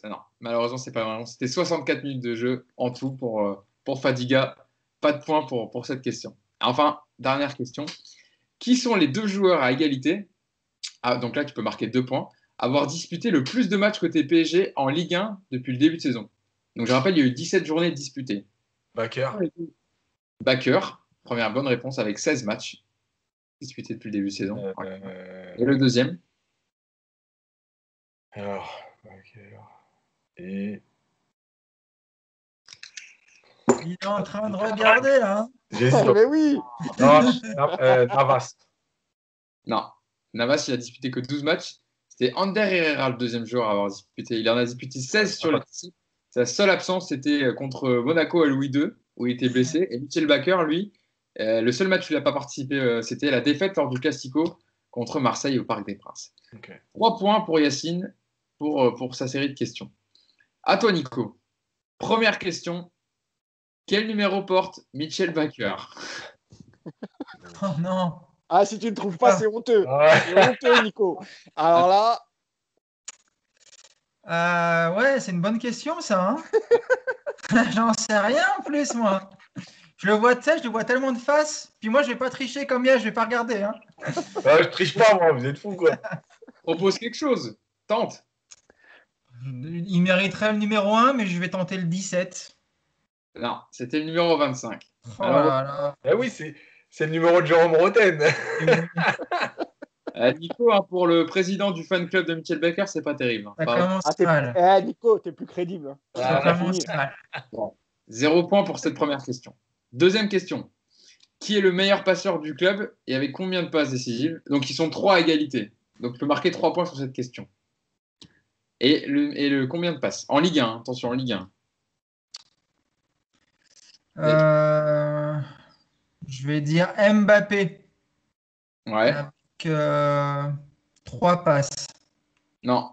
Non, malheureusement, c'est pas vraiment. C'était 64 minutes de jeu en tout pour Fadiga. Pas de point pour cette question. Enfin, dernière question. Qui sont les 2 joueurs à égalité? Donc là, tu peux marquer 2 points. Avoir disputé le plus de matchs côté PSG en Ligue 1 depuis le début de saison. Donc je rappelle, il y a eu 17 journées disputées. Bakker. Bakker, première bonne réponse avec 16 matchs disputés depuis le début de saison. Et le deuxième? Alors, Bakker. Et. Il est en train de regarder là. Hein. J'hésite. Mais oui. Non, Navas. Non. Navas, il a disputé que 12 matchs. C'était Ander Herrera, le deuxième joueur à avoir disputé. Il en a disputé 16 sur le site. Sa seule absence, c'était contre Monaco à Louis II, où il était blessé. Et Michel Bakker, lui, le seul match où il n'a pas participé, c'était la défaite lors du Classico contre Marseille au Parc des Princes. Okay. 3 points pour Yacine pour sa série de questions. À toi, Nico. Première question. Quel numéro porte Michel Bakker? Oh non. Ah, si tu ne le trouves pas, c'est honteux. Ouais. C'est honteux, Nico. Alors là. Ouais, c'est une bonne question, ça. Hein. J'en sais rien en plus, moi. Je le vois tellement de face. Puis moi, je vais pas tricher comme hier, je vais pas regarder. Hein. Je triche pas, moi, vous êtes fous, quoi. Propose quelque chose. Tente. Il mériterait le numéro 1, mais je vais tenter le 17. Non, c'était le numéro 25. Oh là là. Ah oui, c'est le numéro de Jérôme Roten. Nico, pour le président du fan club de Michel Bakker, c'est pas terrible. Ça commence mal. Nico, t'es plus crédible. Ça commence mal. Bon. 0 point pour cette première question. Deuxième question. Qui est le meilleur passeur du club et avec combien de passes décisives? Donc, ils sont 3 à égalité. Donc, tu peux marquer 3 points sur cette question. Et le combien de passes? En Ligue 1, attention, en Ligue 1. Je vais dire Mbappé. Ouais. Avec 3 passes. Non.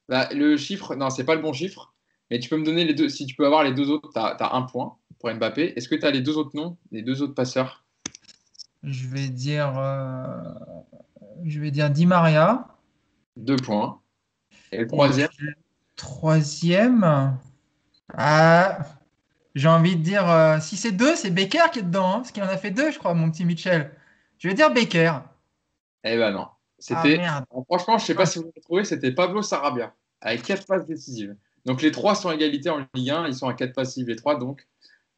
Bah, le chiffre, non, c'est pas le bon chiffre. Mais tu peux me donner les deux. Si tu peux avoir les 2 autres, tu as 1 point pour Mbappé. Est-ce que tu as les 2 autres noms, les 2 autres passeurs? Je vais dire Di Maria. 2 points. Et le troisième? Troisième. J'ai envie de dire, si c'est 2, c'est Baker qui est dedans, hein, parce qu'il en a fait 2, je crois, mon petit Michel. Je vais dire Baker. Eh ben non. C'était. Merde. Franchement, je sais pas si vous l'avez trouvé, c'était Pablo Sarabia, avec 4 passes décisives. Donc les 3 sont à égalité en Ligue 1, ils sont à 4 passes décisives les 3, donc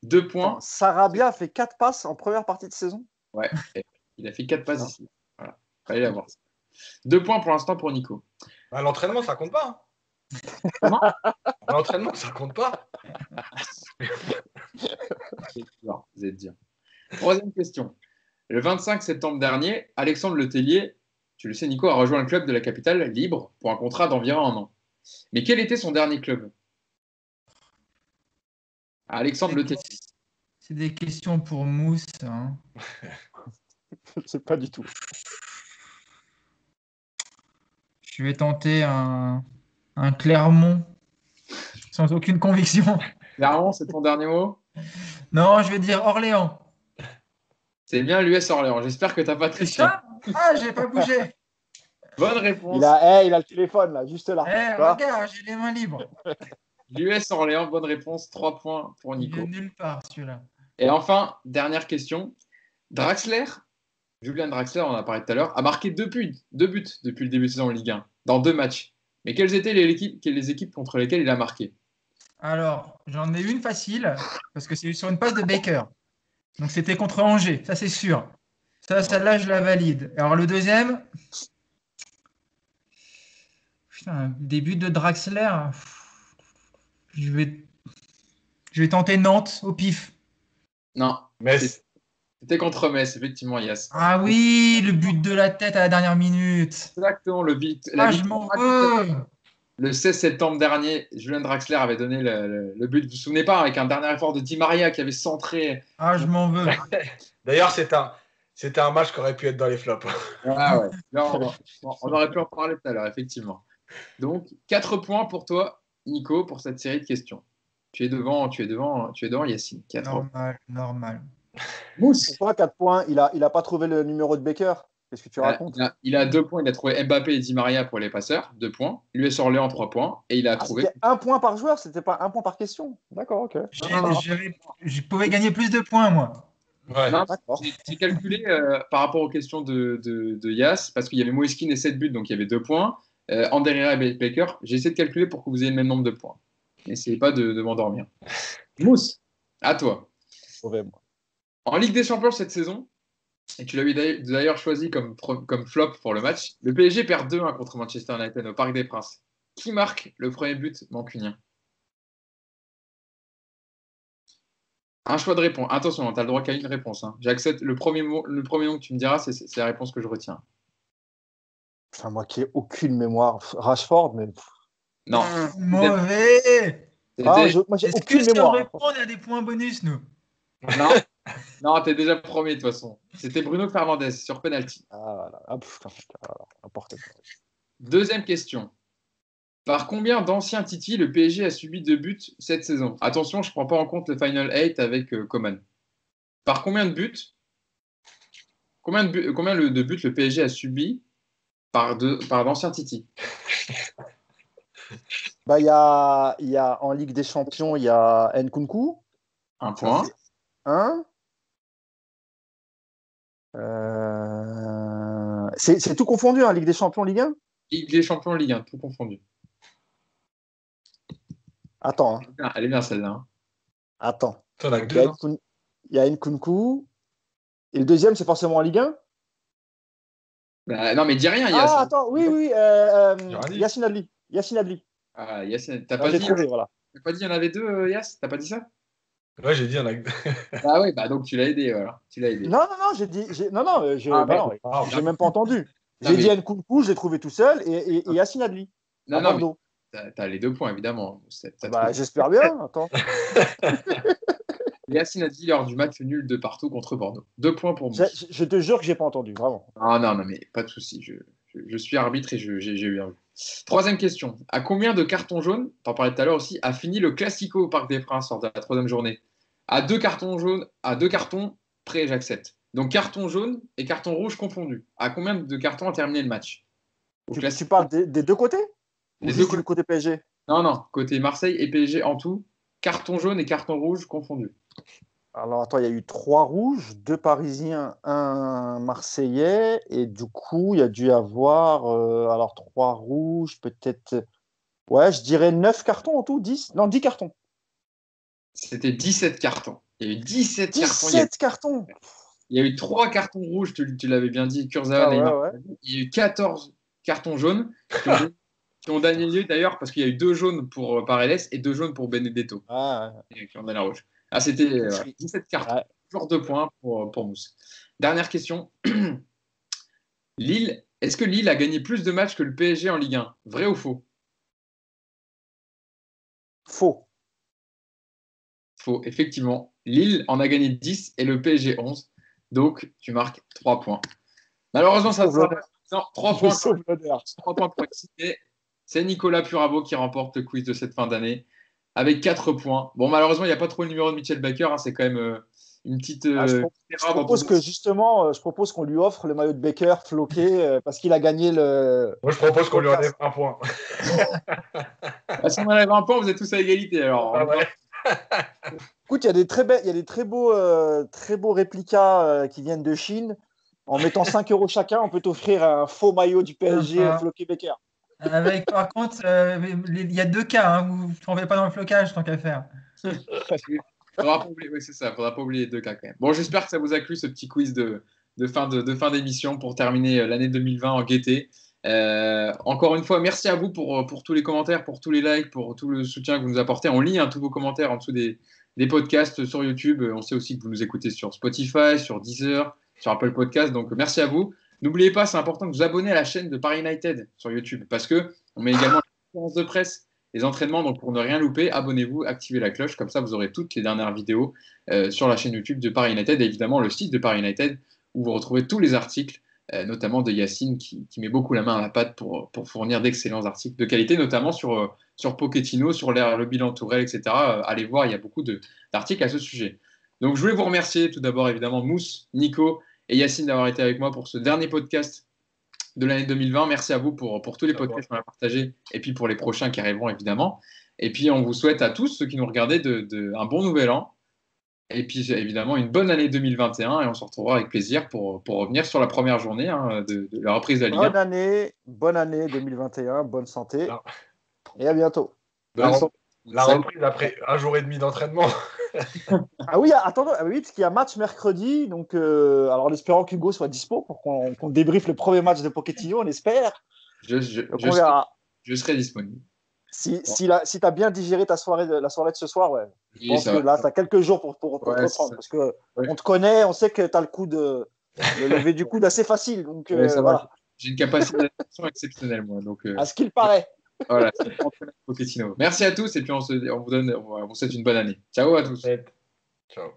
2 points. Sarabia a fait 4 passes en première partie de saison. Ouais, il a fait 4 passes décisives. Voilà, fallait l'avoir. 2 points pour l'instant pour Nico. L'entraînement, ça compte pas. Comment? L'entraînement, ça compte pas. Vous êtes dur. Troisième question. Le 25 septembre dernier, Alexandre Letellier, tu le sais Nico, a rejoint le club de la capitale libre pour un contrat d'environ 1 an. Mais quel était son dernier club? Alexandre Letellier. C'est des questions pour Mousse. Hein. Je ne sais pas du tout. Je vais tenter un Clermont sans aucune conviction. Clairement, c'est ton dernier mot? Non, je vais dire Orléans. C'est bien l'US Orléans. J'espère que tu n'as pas C'est triché. ça? Ah, j'ai pas bougé. Bonne réponse. Il a le téléphone, là, juste là. Tu vois Regarde, j'ai les mains libres. L'US Orléans, bonne réponse. 3 points pour Il Nico. vient nulle part, celui-là. Et enfin, dernière question. Draxler, Julian Draxler, on en a parlé tout à l'heure, a marqué 2 buts depuis le début de saison en Ligue 1, dans 2 matchs. Mais quelles étaient les équipes contre lesquelles il a marqué? Alors, j'en ai une facile, parce que c'est sur une passe de Baker. Donc, c'était contre Angers, ça c'est sûr. Ça, celle-là, je la valide. Alors, le deuxième. Putain, début de Draxler. Je vais tenter Nantes au pif. Non, Metz. c'était contre Metz, effectivement, Yass. Ah oui, le but de la tête à la dernière minute. Exactement, Ah, je m'en veux. le 16 septembre dernier, Julian Draxler avait donné le but, vous vous souvenez pas, avec un dernier effort de Di Maria qui avait centré. Ah, je m'en veux. D'ailleurs, c'était un match qui aurait pu être dans les flops. Ah ouais, là, on aurait pu en parler tout à l'heure, effectivement. Donc, 4 points pour toi, Nico, pour cette série de questions. Tu es devant Yacine. 4 points. Normal. Mousse. Pourquoi 4 points? Il a pas trouvé le numéro de Baker. Qu'est-ce que tu racontes? Il a 2 points. Il a trouvé Mbappé et Di Maria pour les passeurs. 2 points. l'US Orléans, 3 points. Et il a trouvé. C'était 1 point par joueur, c'était pas 1 point par question. D'accord, ok. Je pouvais gagner plus de points, moi. Ouais. Non, D'accord. j'ai calculé par rapport aux questions de Yass, parce qu'il y avait Moïskine et 7 buts, donc il y avait 2 points. Anderera et Baker, j'ai essayé de calculer pour que vous ayez le même nombre de points. N'essayez pas de m'endormir. Mousse, à toi. Mauvais, moi. En Ligue des Champions cette saison, et tu l'as eu d'ailleurs choisi comme flop pour le match, le PSG perd 2-1 contre Manchester United au Parc des Princes. Qui marque le premier but mancunien? Un choix de réponse. Attention, tu as le droit qu'à une réponse. Hein. J'accepte le premier nom que tu me diras, c'est la réponse que je retiens. Enfin, moi qui ai aucune mémoire. Rashford, mais. Non. Mauvais. Moi, j'ai Est-ce aucune que si on mémoire. répond, on a des points bonus, nous? Non, non, t'es déjà premier de toute façon. C'était Bruno Fernandes sur penalty. Ah, voilà. Ah, putain, n'importe quoi. Deuxième question. Par combien d'anciens Titi le PSG a subi 2 buts cette saison? Attention, je ne prends pas en compte le Final 8 avec Coman. Par combien de buts de buts le PSG a subi par d'anciens Titi? Bah, il y a en Ligue des Champions, il y a Nkunku. 1 point. 1. C'est tout confondu, hein, Ligue des Champions, Ligue 1? Ligue des Champions, Ligue 1, tout confondu. Attends. Hein. Elle est bien celle-là. Hein. Attends. T'en as que Il y a deux. Nkun- il y a Nkunku. Et le deuxième, c'est forcément en Ligue 1? Bah, non, mais dis rien, Ah, Yass. attends, oui. J'aurais dit. Yacine Adli. Yacine Adli. Ah, Yassine, t'as Ah, pas j'ai dit, trouvé, voilà. il y en avait 2, Yass? T'as pas dit ça? Ouais, j'ai dit, il y en a que deux. Ah oui, bah donc tu l'as aidé, voilà. Tu l'as aidé. Non, j'ai dit. Ah, Non, Ah, j'ai même pas entendu. Non, J'ai mais- dit Nkunku, je l'ai trouvé tout seul, et Yacine Adli. Non, à non, Bordeaux. mais t'as les 2 points, évidemment. Bah, j'espère bien. Attends. Yacine a dit lors du match nul de partout contre Bordeaux. 2 points pour Je, Mousse. je te jure que j'ai pas entendu, vraiment. Ah non, mais pas de souci. Je suis arbitre et j'ai bien vu. Troisième question. À combien de cartons jaunes, t'en parlais tout à l'heure aussi, a fini le Classico au Parc des Princes lors de la 3e journée? À 2 cartons jaunes, à 2 cartons près, j'accepte. Donc carton jaune et carton rouge confondus. À combien de cartons a terminé le match au Tu Classico? parles des deux côtés? Ou Les juste deux du côté PSG? Non, côté Marseille et PSG en tout, carton jaune et carton rouge confondus. Alors, attends, il y a eu 3 rouges, 2 Parisiens, 1 Marseillais, et du coup, il y a dû avoir, alors 3 rouges, peut-être, ouais, je dirais 9 cartons en tout, 10? Non, 10 cartons. C'était 17 cartons. Il y a eu 17 cartons. 17 cartons! Il y a eu 3 cartons rouges, tu l'avais bien dit, Kurzawa, Ah, ouais, Neymar. ouais. Il y a eu 14 cartons jaunes qui ont donné lieu d'ailleurs parce qu'il y a eu 2 jaunes pour Paredes et 2 jaunes pour Benedetto Ah, qui ont donné la rouge. Ah, c'était ouais. 17 cartons. Ouais. Toujours 2 points pour Mousse. Dernière question. Lille, est-ce que Lille a gagné plus de matchs que le PSG en Ligue 1? Vrai ou faux? Faux. Faux, effectivement. Lille en a gagné 10 et le PSG 11. Donc, tu marques 3 points. Malheureusement, ça sera 3 points. 3 points pour exciter. C'est Nicolas Purabo qui remporte le quiz de cette fin d'année avec 4 points. Bon, malheureusement, il n'y a pas trop le numéro de Mitchell Baker. Hein, c'est quand même une petite je propose qu'on lui offre le maillot de Baker floqué parce qu'il a gagné le. Moi, je propose qu'on lui enlève un point. Si on enlève un point, vous êtes tous à égalité. Alors, ouais. Écoute, il y a des très beaux réplicas qui viennent de Chine. En mettant 5 € chacun, on peut t'offrir un faux maillot du PSG floqué Baker. Par contre, il y a 2 cas. Hein, vous ne tombez pas dans le flocage tant qu'à faire. Faudra pas oublier, oui, c'est ça. Faudra pas oublier les 2 cas quand même. Bon, j'espère que ça vous a plu ce petit quiz de fin d'émission pour terminer l'année 2020 en gaieté. Encore une fois, merci à vous pour tous les commentaires, pour tous les likes, pour tout le soutien que vous nous apportez. On lit tous vos commentaires en dessous des podcasts sur YouTube. On sait aussi que vous nous écoutez sur Spotify, sur Deezer, sur Apple Podcasts. Donc, merci à vous. N'oubliez pas, c'est important de vous abonner à la chaîne de Paris United sur YouTube parce qu'on met également les conférences de presse, les entraînements. Donc, pour ne rien louper, abonnez-vous, activez la cloche. Comme ça, vous aurez toutes les dernières vidéos sur la chaîne YouTube de Paris United et évidemment le site de Paris United où vous retrouvez tous les articles, notamment de Yacine qui met beaucoup la main à la pâte pour fournir d'excellents articles de qualité, notamment sur Pochettino, sur le bilan Tourelle, etc. Allez voir, il y a beaucoup d'articles à ce sujet. Donc, je voulais vous remercier tout d'abord, évidemment, Mousse, Nico et Yacine d'avoir été avec moi pour ce dernier podcast de l'année 2020. Merci à vous pour tous les podcasts qu'on a partagés et puis pour les prochains qui arriveront, évidemment. Et puis, on vous souhaite à tous, ceux qui nous regardaient, un bon nouvel an. Et puis, évidemment, une bonne année 2021. Et on se retrouvera avec plaisir pour revenir sur la première journée de la reprise de la Ligue 1. Bonne année 2021, bonne santé. Et à bientôt. La reprise après un jour et demi d'entraînement. Ah oui, attendez, parce qu'il y a match mercredi. Donc, alors, en espérant qu'Hugo soit dispo pour qu'on débriefe le premier match de Pochettino, on espère. Je serai disponible. Si tu as bien digéré la soirée de ce soir, ouais. Je pense que là, tu as quelques jours pour te reprendre. Parce qu'on te connaît, on sait que tu as le coup de lever du coude assez facile. Donc, voilà. J'ai une capacité d'adaptation exceptionnelle, moi. Donc, à ce qu'il paraît. Voilà, c'est Pochettino. Merci à tous et puis on vous souhaite une bonne année. Ciao à tous. Ciao.